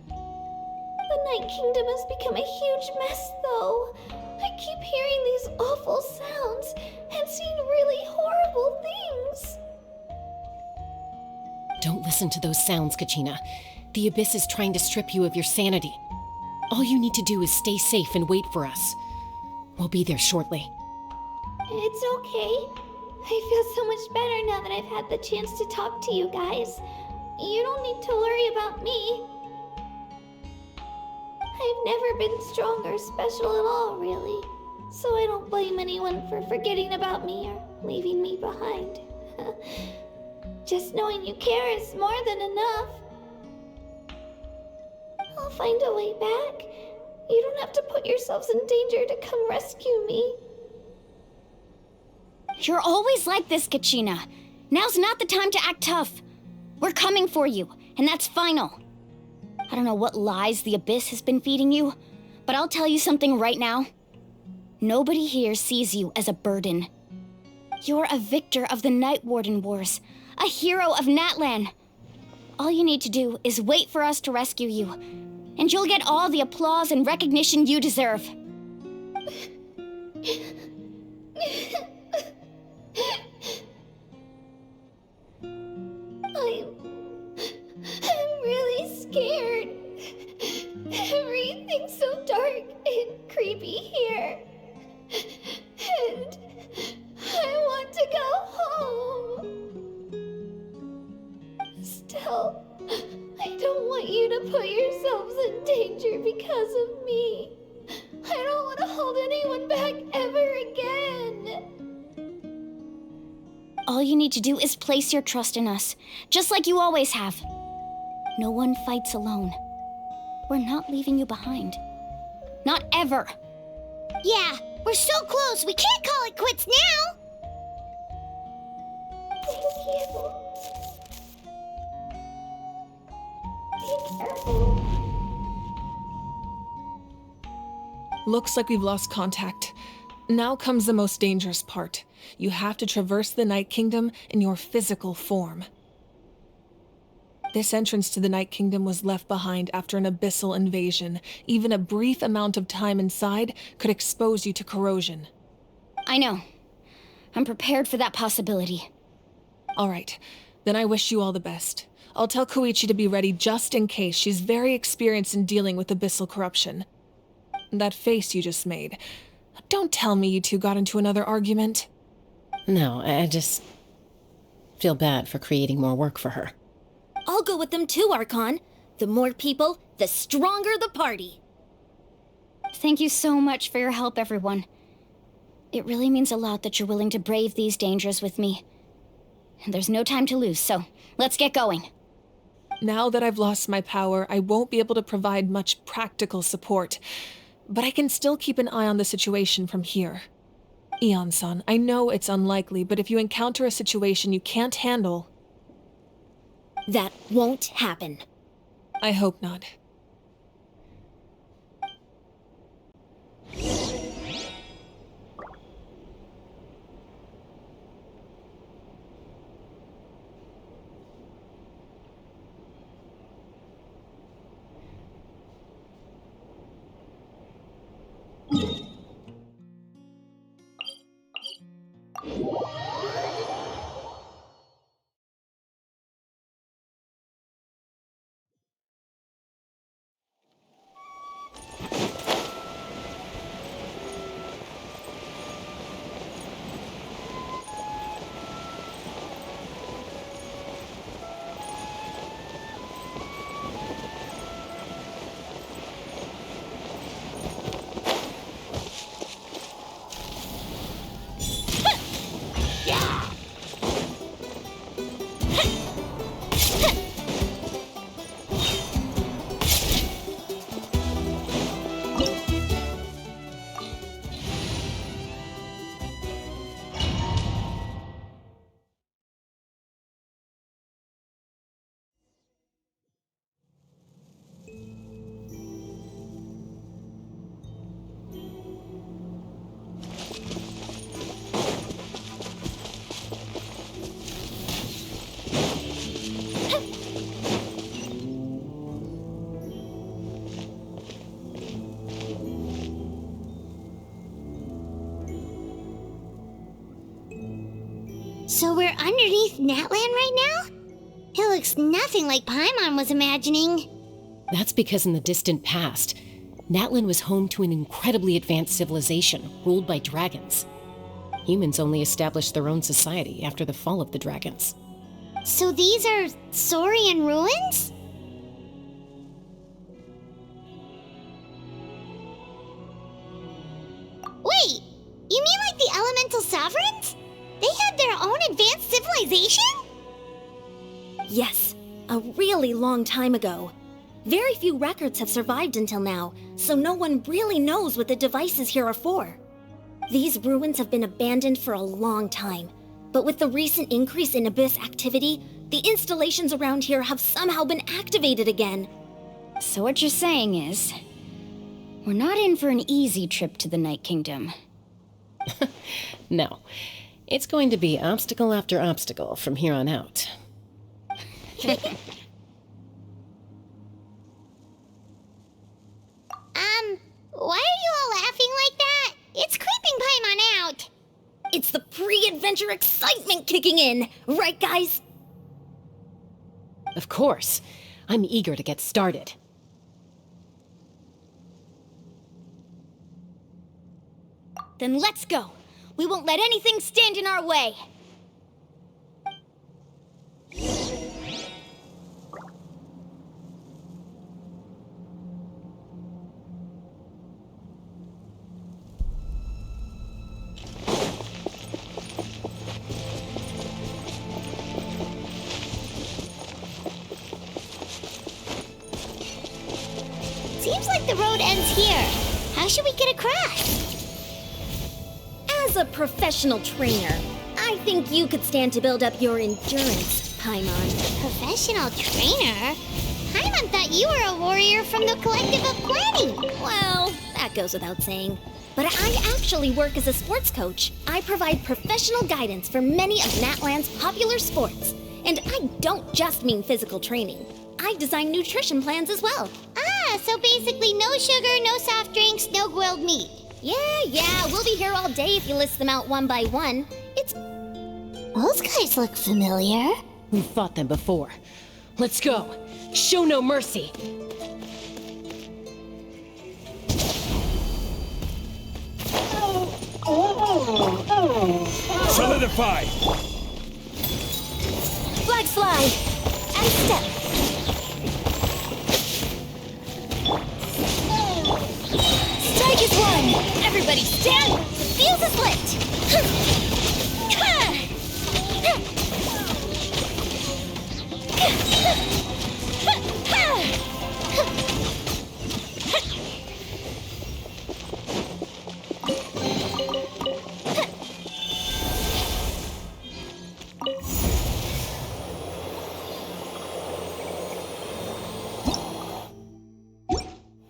The Night Kingdom has become a huge mess, though. I keep hearing these awful sounds and seeing really horrible things. Don't listen to those sounds, Kachina. The Abyss is trying to strip you of your sanity. All you need to do is stay safe and wait for us. We'll be there shortly. It's okay. I feel so much better now that I've had the chance to talk to you guys. You don't need to worry about me. I've never been strong or special at all, really. So I don't blame anyone for forgetting about me or leaving me behind. Just knowing you care is more than enough. I'll find a way back. You don't have to put yourselves in danger to come rescue me. You're always like this, Kachina. Now's not the time to act tough. We're coming for you, and that's final. I don't know what lies the Abyss has been feeding you, but I'll tell you something right now. Nobody here sees you as a burden. You're a victor of the Night Warden Wars, a hero of Natlan. All you need to do is wait for us to rescue you, and you'll get all the applause and recognition you deserve. I'm really scared. Everything's so dark and creepy here. And I want to go home. Still, I don't want you to put yourselves in danger because of me. I don't want to hold anyone back ever again. All you need to do is place your trust in us, just like you always have. No one fights alone. We're not leaving you behind. Not ever. Yeah, we're so close. We can't call it quits now. Thank you. Be careful. Looks like we've lost contact. Now comes the most dangerous part. You have to traverse the Night Kingdom in your physical form. This entrance to the Night Kingdom was left behind after an abyssal invasion. Even a brief amount of time inside could expose you to corrosion. I know. I'm prepared for that possibility. All right, then I wish you all the best. I'll tell Koichi to be ready just in case. She's very experienced in dealing with abyssal corruption. That face you just made. Don't tell me you two got into another argument. No, I just feel bad for creating more work for her. I'll go with them too, Archon. The more people, the stronger the party. Thank you so much for your help, everyone. It really means a lot that you're willing to brave these dangers with me. And there's no time to lose, so let's get going. Now that I've lost my power, I won't be able to provide much practical support. But I can still keep an eye on the situation from here. Eon-san, I know it's unlikely, but if you encounter a situation you can't handle... That won't happen. I hope not. So we're underneath Natlan right now? It looks nothing like Paimon was imagining. That's because in the distant past, Natlan was home to an incredibly advanced civilization ruled by dragons. Humans only established their own society after the fall of the dragons. So these are Saurian ruins? Wait, you mean like the Elemental Sovereigns? They had their own advanced civilization? Yes, a really long time ago. Very few records have survived until now, so no one really knows what the devices here are for. These ruins have been abandoned for a long time, but with the recent increase in Abyss activity, the installations around here have somehow been activated again. So what you're saying is, we're not in for an easy trip to the Night Kingdom. No. It's going to be obstacle after obstacle from here on out. Why are you all laughing like that? It's creeping Paimon out. It's the pre-adventure excitement kicking in, right guys? Of course. I'm eager to get started. Then let's go. We won't let anything stand in our way. Seems like the road ends here. How should we get across? As a professional trainer, I think you could stand to build up your endurance, Paimon. Professional trainer? Paimon thought you were a warrior from the Collective of Planning. Well, that goes without saying. But I actually work as a sports coach. I provide professional guidance for many of Natlan's popular sports. And I don't just mean physical training. I design nutrition plans as well. Ah, so basically no sugar, no soft drinks, no grilled meat. Yeah, we'll be here all day if you list them out one by one. It's... Those guys look familiar. We've fought them before. Let's go. Show no mercy. Solidify! Flag slide! And step! Strike is one! Everybody stand! The fuse is lit!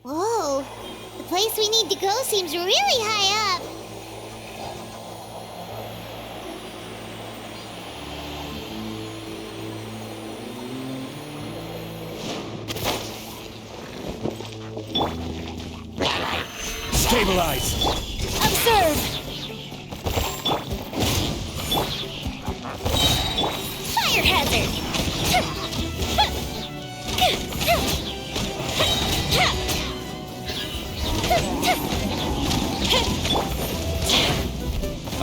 Whoa, the place we need to go seems really high up. Stabilize! Observe! Fire hazard!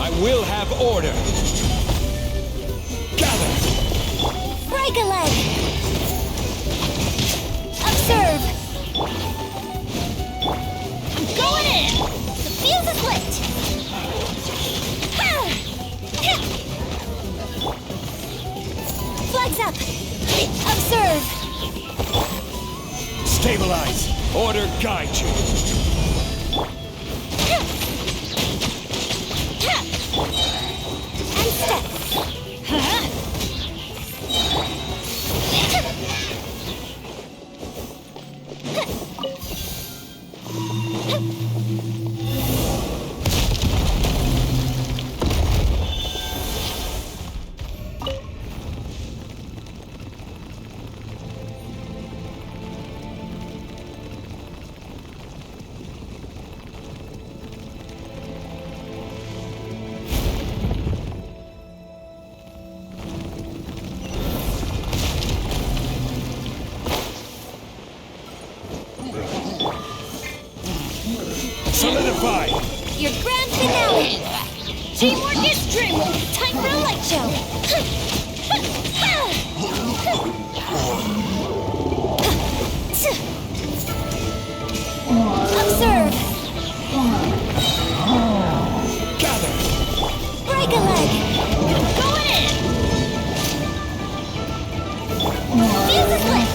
I will have order! Gather! Break a leg! Observe! I'm going in! The fuse is lit! Flags up! Observe! Stabilize! Order guide you! And step! solidified! Your grand finale! Teamwork is dreamwork! Time for a light show! Observe! Gather! Break a leg! Going in! Fuse is lit!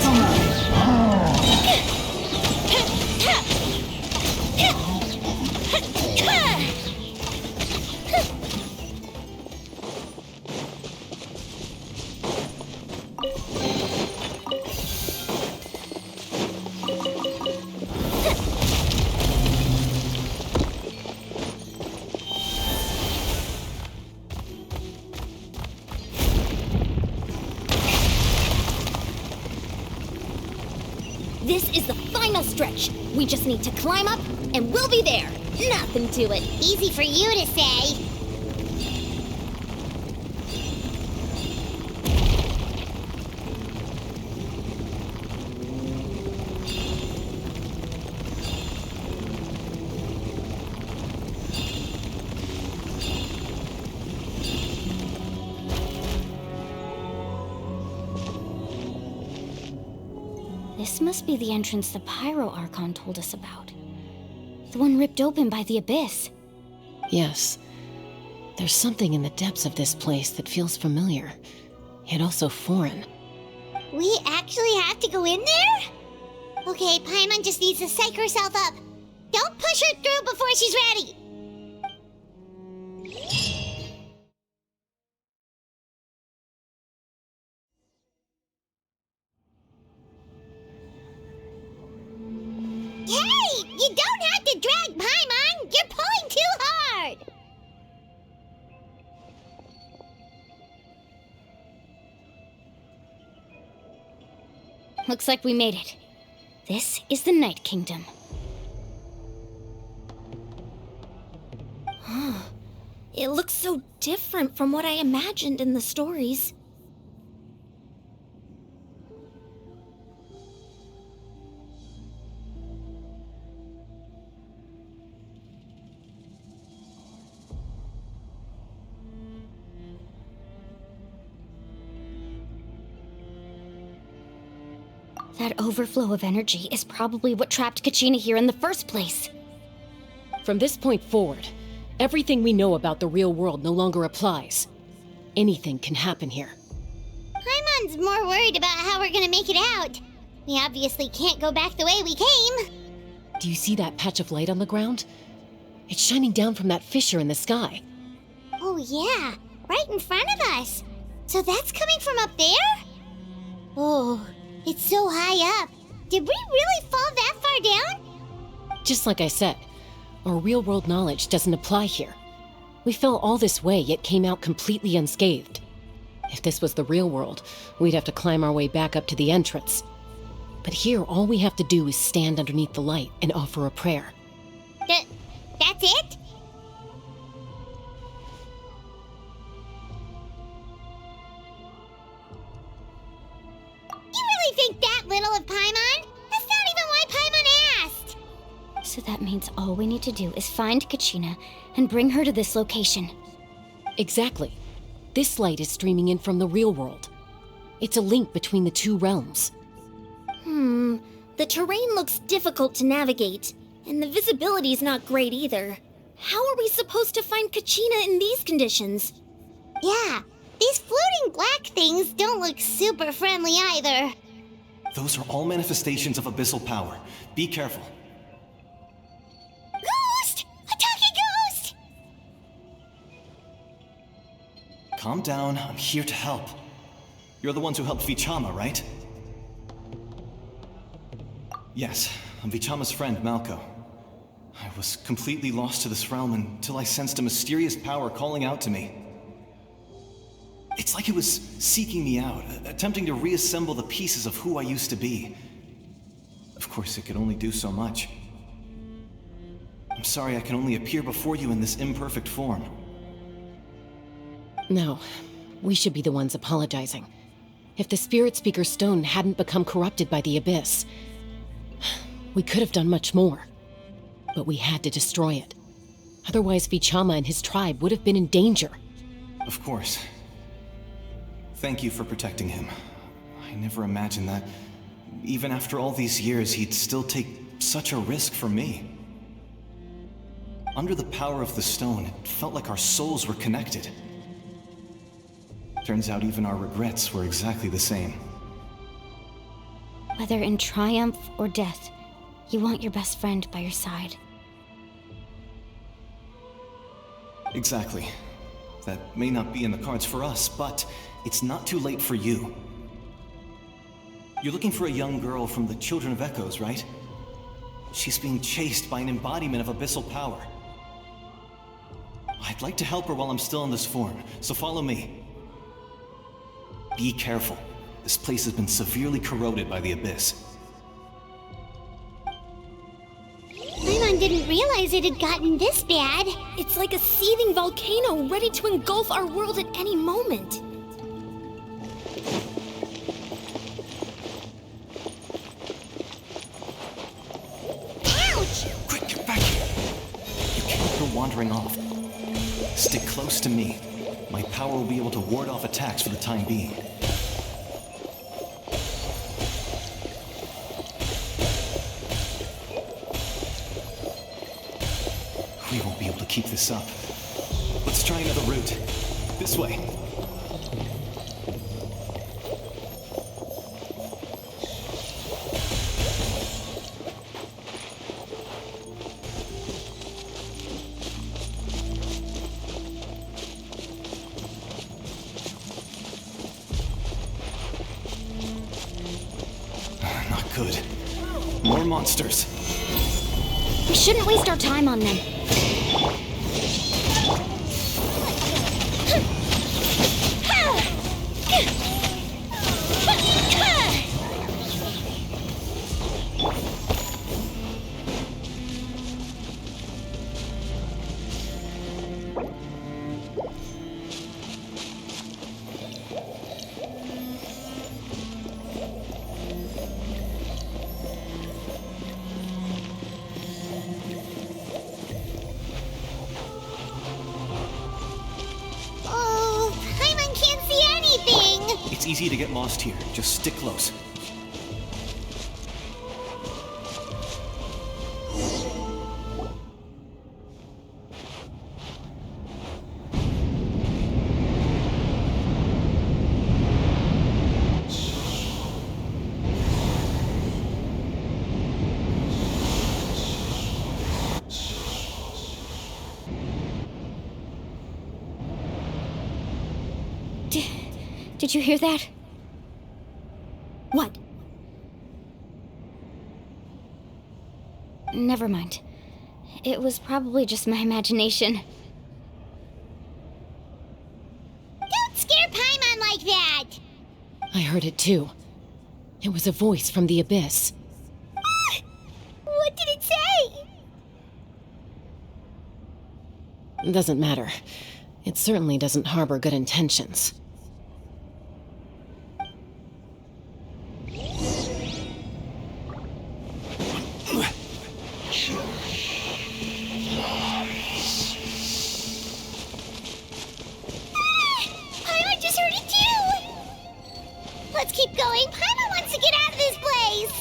This is the final stretch. We just need to climb up, and we'll be there. Nothing to it. Easy for you to say. This must be the entrance the Pyro Archon told us about. The one ripped open by the Abyss. Yes. There's something in the depths of this place that feels familiar, yet also foreign. We actually have to go in there? Okay, Paimon just needs to psych herself up. Don't push her through before she's ready. Hey! You don't have to drag Paimon! You're pulling too hard! Looks like we made it. This is the Night Kingdom. It looks so different from what I imagined in the stories. That overflow of energy is probably what trapped Kachina here in the first place. From this point forward, everything we know about the real world no longer applies. Anything can happen here. Paimon's more worried about how we're gonna make it out. We obviously can't go back the way we came. Do you see that patch of light on the ground? It's shining down from that fissure in the sky. Oh yeah, right in front of us. So that's coming from up there? Oh, it's so high up. Did we really fall that far down? Just like I said, our real-world knowledge doesn't apply here. We fell all this way, yet came out completely unscathed. If this was the real world, we'd have to climb our way back up to the entrance. But here, all we have to do is stand underneath the light and offer a prayer. That's it? You really think that little of Paimon? That's not even why Paimon asked! So that means all we need to do is find Kachina and bring her to this location. Exactly. This light is streaming in from the real world. It's a link between the two realms. The terrain looks difficult to navigate, and the visibility's not great either. How are we supposed to find Kachina in these conditions? Yeah, these floating black things don't look super friendly either. Those are all manifestations of abyssal power. Be careful. Ghost! A talking ghost! Calm down, I'm here to help. You're the ones who helped Vichama, right? Yes, I'm Vichama's friend, Malko. I was completely lost to this realm until I sensed a mysterious power calling out to me. It's like it was seeking me out, attempting to reassemble the pieces of who I used to be. Of course, it could only do so much. I'm sorry I can only appear before you in this imperfect form. No, we should be the ones apologizing. If the Spirit Speaker Stone hadn't become corrupted by the Abyss, we could have done much more. but we had to destroy it. Otherwise, Vichama and his tribe would have been in danger. Of course. Thank you for protecting him. I never imagined that, even after all these years, he'd still take such a risk for me. Under the power of the stone, it felt like our souls were connected. Turns out even our regrets were exactly the same. Whether in triumph or death, you want your best friend by your side. Exactly. That may not be in the cards for us, but it's not too late for you. You're looking for a young girl from the Children of Echoes, right? She's being chased by an embodiment of abyssal power. I'd like to help her while I'm still in this form, so follow me. Be careful. This place has been severely corroded by the Abyss. Paimon didn't realize it had gotten this bad. It's like a seething volcano ready to engulf our world at any moment. Ouch! Quick, get back here! You can't go wandering off. Stick close to me. My power will be able to ward off attacks for the time being. We won't be able to keep this up. Let's try another route. This way. Not good. More monsters. We shouldn't waste our time on them. Oh, Paimon can't see anything! It's easy to get lost here. Just stick close. Did you hear that? What? Never mind. It was probably just my imagination. Don't scare Paimon like that! I heard it too. It was a voice from the Abyss. What did it say? Doesn't matter. It certainly doesn't harbor good intentions. Paimon just heard it too! Let's keep going. Paimon wants to get out of this place!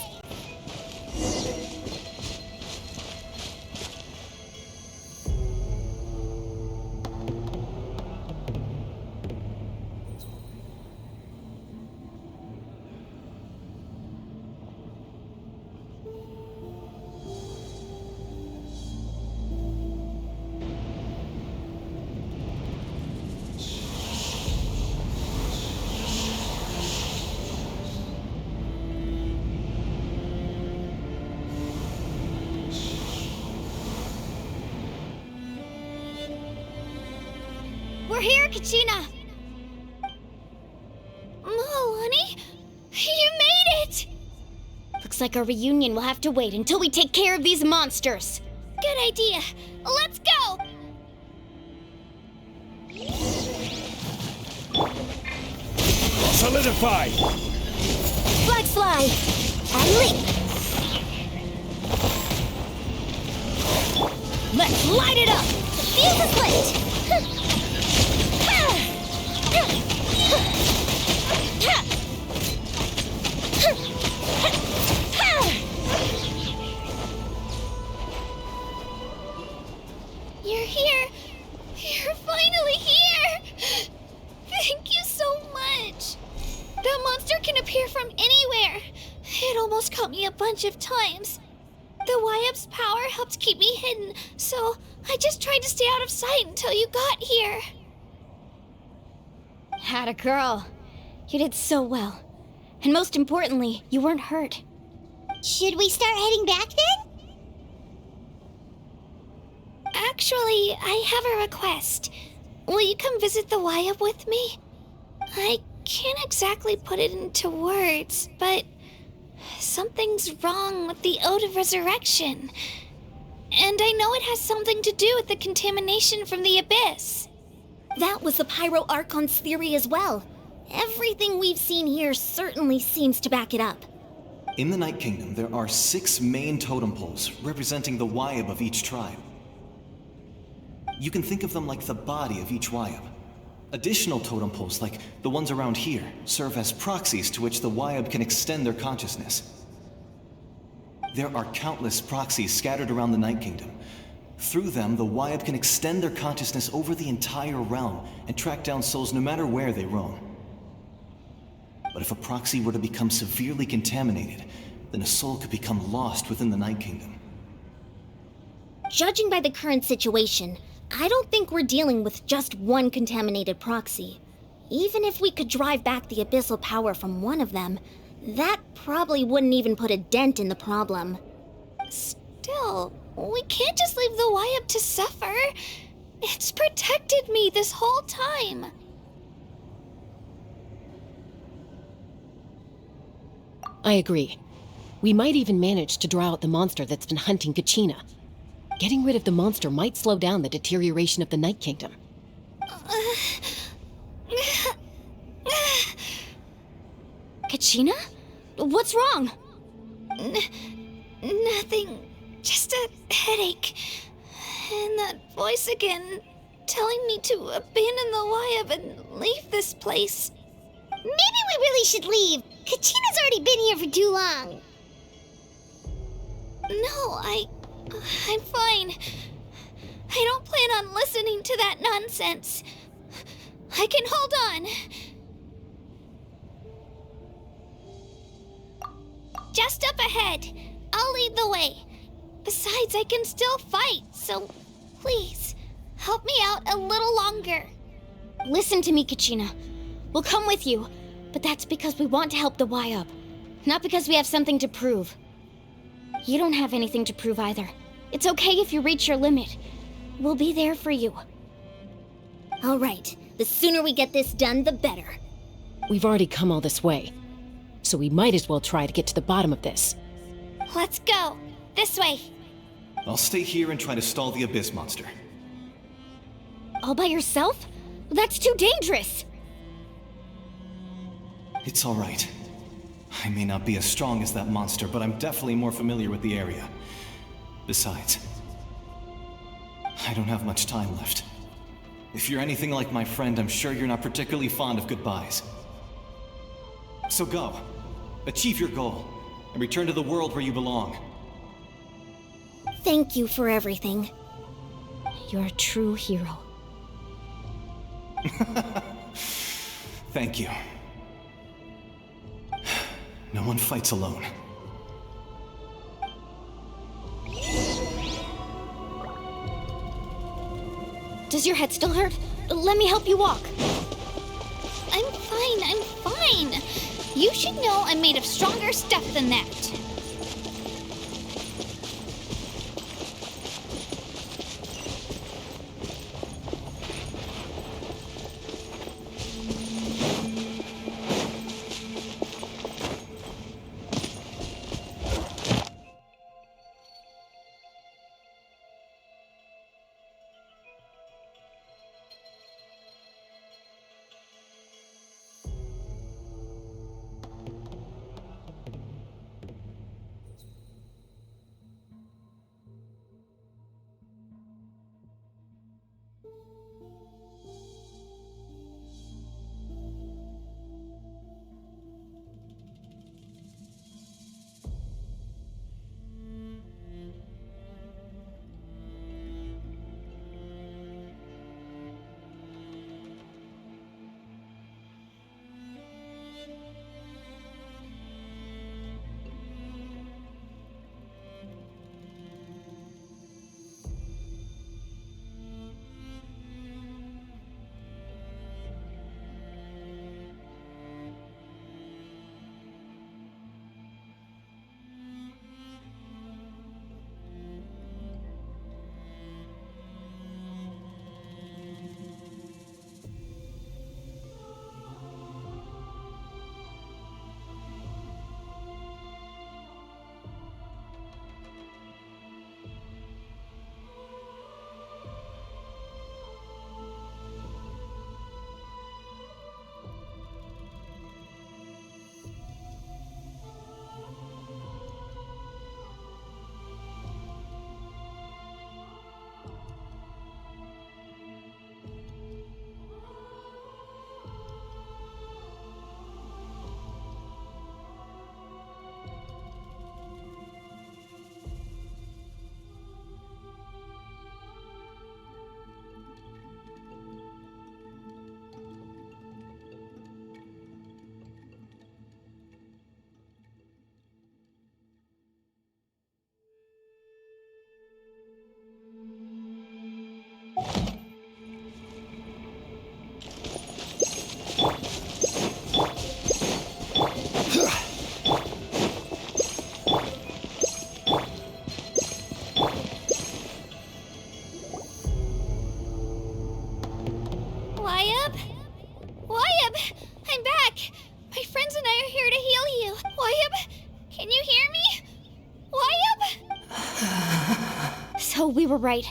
We're here, Kachina! Oh, honey? You made it! Looks like our reunion will have to wait until we take care of these monsters. Good idea. Let's go! Solidify! Flag slide! And leap! Light it up! The fuse is lit! You're here! You're finally here! Thank you so much! That monster can appear from anywhere! It almost caught me a bunch of times. The Wyap's power helped keep me hidden, so I just tried to stay out of sight until you got here. Atta girl. You did so well. And most importantly, you weren't hurt. Should we start heading back then? Actually, I have a request. Will you come visit the Wyap with me? I can't exactly put it into words, but something's wrong with the Ode of Resurrection. And I know it has something to do with the contamination from the Abyss. That was the Pyro Archon's theory as well. Everything we've seen here certainly seems to back it up. In the Night Kingdom, there are 6 main totem poles representing the Wyap of each tribe. You can think of them like the body of each Wyap. Additional totem poles, like the ones around here, serve as proxies to which the Wyap can extend their consciousness. There are countless proxies scattered around the Night Kingdom. Through them, the Wyap can extend their consciousness over the entire realm and track down souls no matter where they roam. But if a proxy were to become severely contaminated, then a soul could become lost within the Night Kingdom. Judging by the current situation, I don't think we're dealing with just one contaminated proxy. Even if we could drive back the abyssal power from one of them, that probably wouldn't even put a dent in the problem. Still, we can't just leave the Wyap to suffer. It's protected me this whole time. I agree. We might even manage to draw out the monster that's been hunting Kachina. Getting rid of the monster might slow down the deterioration of the Night Kingdom. Kachina? What's wrong? Nothing. Just a headache. And that voice again, telling me to abandon the Wyap and leave this place. Maybe we really should leave. Kachina's already been here for too long. No, I'm fine. I don't plan on listening to that nonsense. I can hold on. Just up ahead. I'll lead the way. Besides, I can still fight, so please, help me out a little longer. Listen to me, Kachina. We'll come with you, but that's because we want to help the Wyap, not because we have something to prove. You don't have anything to prove either. It's okay if you reach your limit. We'll be there for you. All right, the sooner we get this done, the better. We've already come all this way, so we might as well try to get to the bottom of this. Let's go. This way. I'll stay here and try to stall the Abyss monster. All by yourself? That's too dangerous. It's all right. I may not be as strong as that monster, but I'm definitely more familiar with the area. Besides, I don't have much time left. If you're anything like my friend, I'm sure you're not particularly fond of goodbyes. So go. Achieve your goal, and return to the world where you belong. Thank you for everything. You're a true hero. Thank you. No one fights alone. Does your head still hurt? Let me help you walk. I'm fine. You should know I'm made of stronger stuff than that. we were right.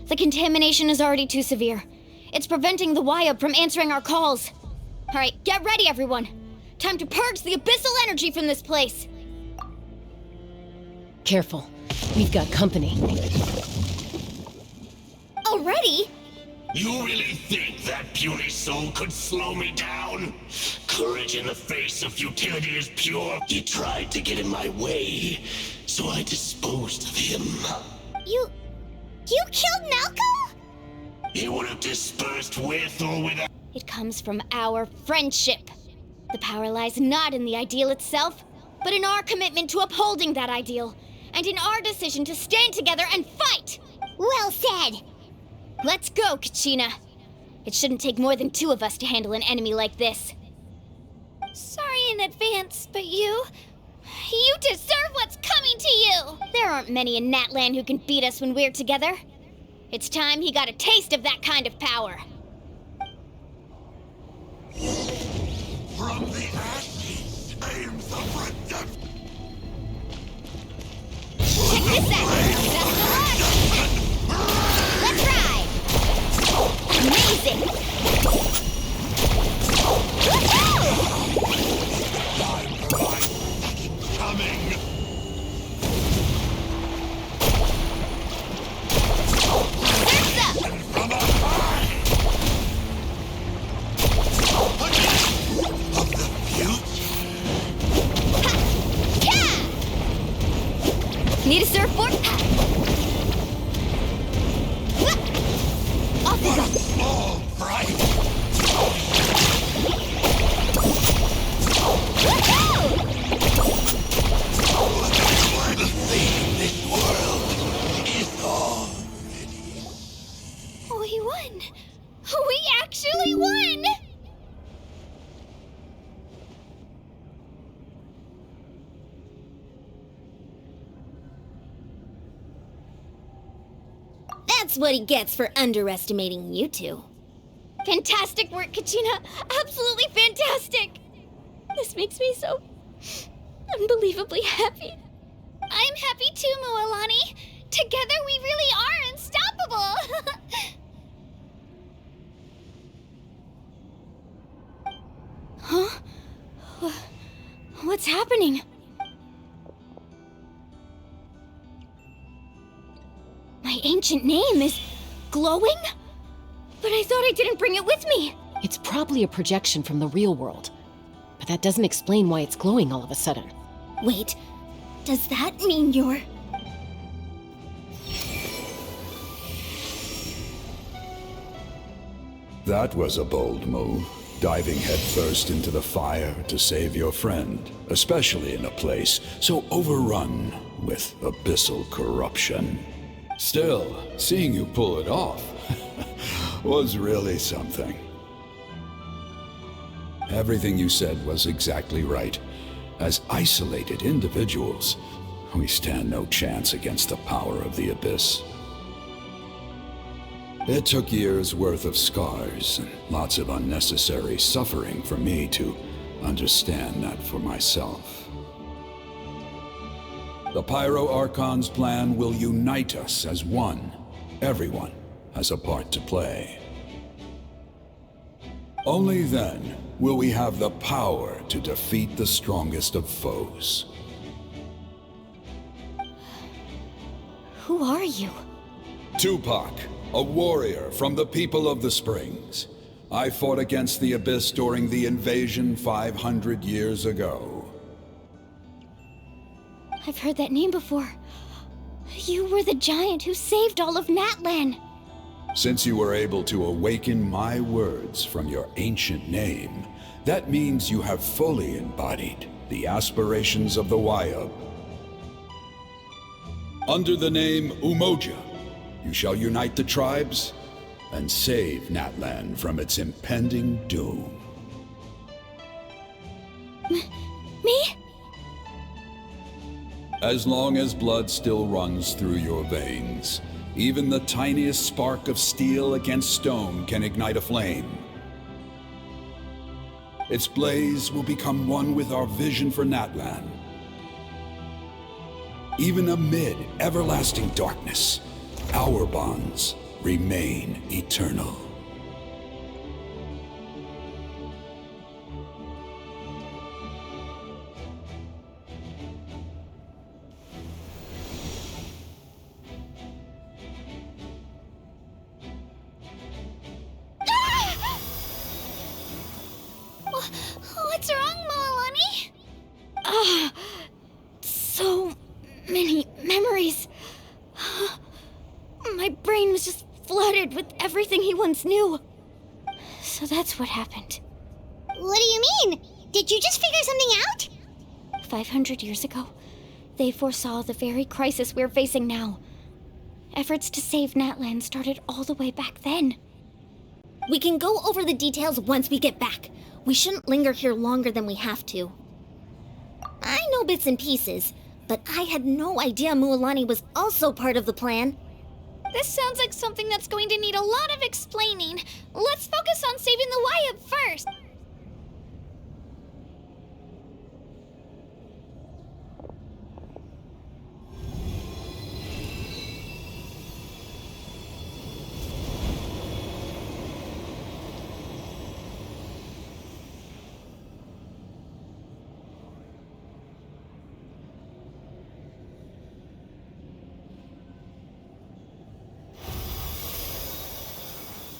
The contamination is already too severe. It's preventing the Wyab from answering our calls. Alright, get ready, everyone. Time to purge the abyssal energy from this place. Careful. We've got company. Already? You really think that puny soul could slow me down? Courage in the face of futility is pure. He tried to get in my way, so I disposed of him. You killed Malco? He would have dispersed with or without. It comes from our friendship. The power lies not in the ideal itself, but in our commitment to upholding that ideal, and in our decision to stand together and fight! Well said! Let's go, Kachina. It shouldn't take more than 2 of us to handle an enemy like this. Sorry in advance, but you deserve what's coming to you! There aren't many in Natlan who can beat us when we're together. It's time he got a taste of that kind of power. From the ashes aims the redemption. Check this out! That's the one! Let's ride! Amazing! Woohoo! Coming! From up high! Of the future! Need a surfboard? Off we go! All right! The thing in this world is all. We won! We actually won! That's what he gets for underestimating you two. Fantastic work, Kachina! Absolutely fantastic! This makes me so unbelievably happy. I'm happy too, Mualani. Together we really are unstoppable! Huh? What's happening? My ancient name is glowing? But I thought I didn't bring it with me. It's probably a projection from the real world. But that doesn't explain why it's glowing all of a sudden. Wait, does that mean you're... That was a bold move, diving headfirst into the fire to save your friend, especially in a place so overrun with abyssal corruption. Still, seeing you pull it off was really something. Everything you said was exactly right. As isolated individuals, we stand no chance against the power of the Abyss. It took years' worth of scars and lots of unnecessary suffering for me to understand that for myself. The Pyro Archon's plan will unite us as one. Everyone has a part to play. Only then will we have the power to defeat the strongest of foes. Who are you? Tupac, a warrior from the people of the Springs. I fought against the Abyss during the invasion 500 years ago. I've heard that name before. You were the giant who saved all of Natlan. Since you were able to awaken my words from your ancient name, that means you have fully embodied the aspirations of the Wyab. Under the name Umoja, you shall unite the tribes and save Natlan from its impending doom. Me? As long as blood still runs through your veins, even the tiniest spark of steel against stone can ignite a flame. Its blaze will become one with our vision for Natlan. Even amid everlasting darkness, Our bonds remain eternal. What's wrong, Moalani? So many memories. My brain was just flooded with everything he once knew. So that's what happened. What do you mean? Did you just figure something out? 500 years ago, they foresaw the very crisis we're facing now. Efforts to save Natlan started all the way back then. We can go over the details once we get back. We shouldn't linger here longer than we have to. I know bits and pieces, but I had no idea Mualani was also part of the plan. This sounds like something that's going to need a lot of explaining. Let's focus on saving the Wyatt first.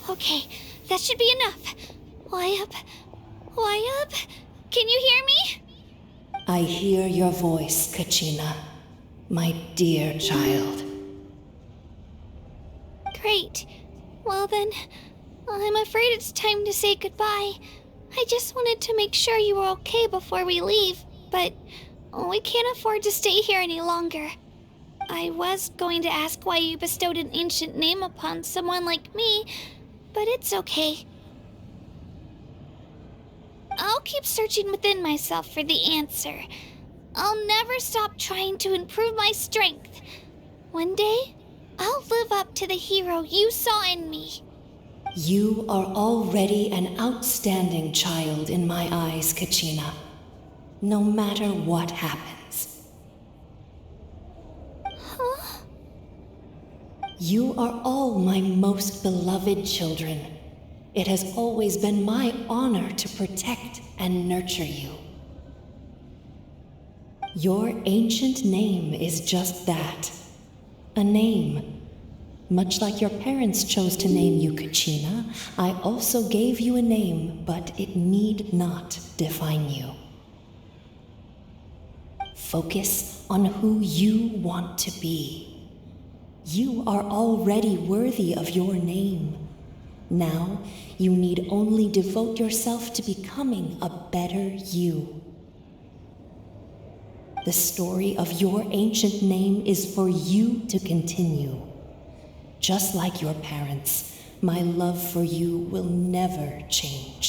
Okay, that should be enough. Wyatt? Can you hear me? I hear your voice, Kachina, my dear child. Great. Well then, I'm afraid it's time to say goodbye. I just wanted to make sure you were okay before we leave, but we can't afford to stay here any longer. I was going to ask why you bestowed an ancient name upon someone like me, but it's okay. I'll keep searching within myself for the answer. I'll never stop trying to improve my strength. One day, I'll live up to the hero you saw in me. You are already an outstanding child in my eyes, Kachina. No matter what happens. Huh? You are all my most beloved children. It has always been my honor to protect and nurture you. Your ancient name is just that. A name. Much like your parents chose to name you Kachina, I also gave you a name, but it need not define you. Focus on who you want to be. You are already worthy of your name. Now, you need only devote yourself to becoming a better you. The story of your ancient name is for you to continue. Just like your parents, my love for you will never change.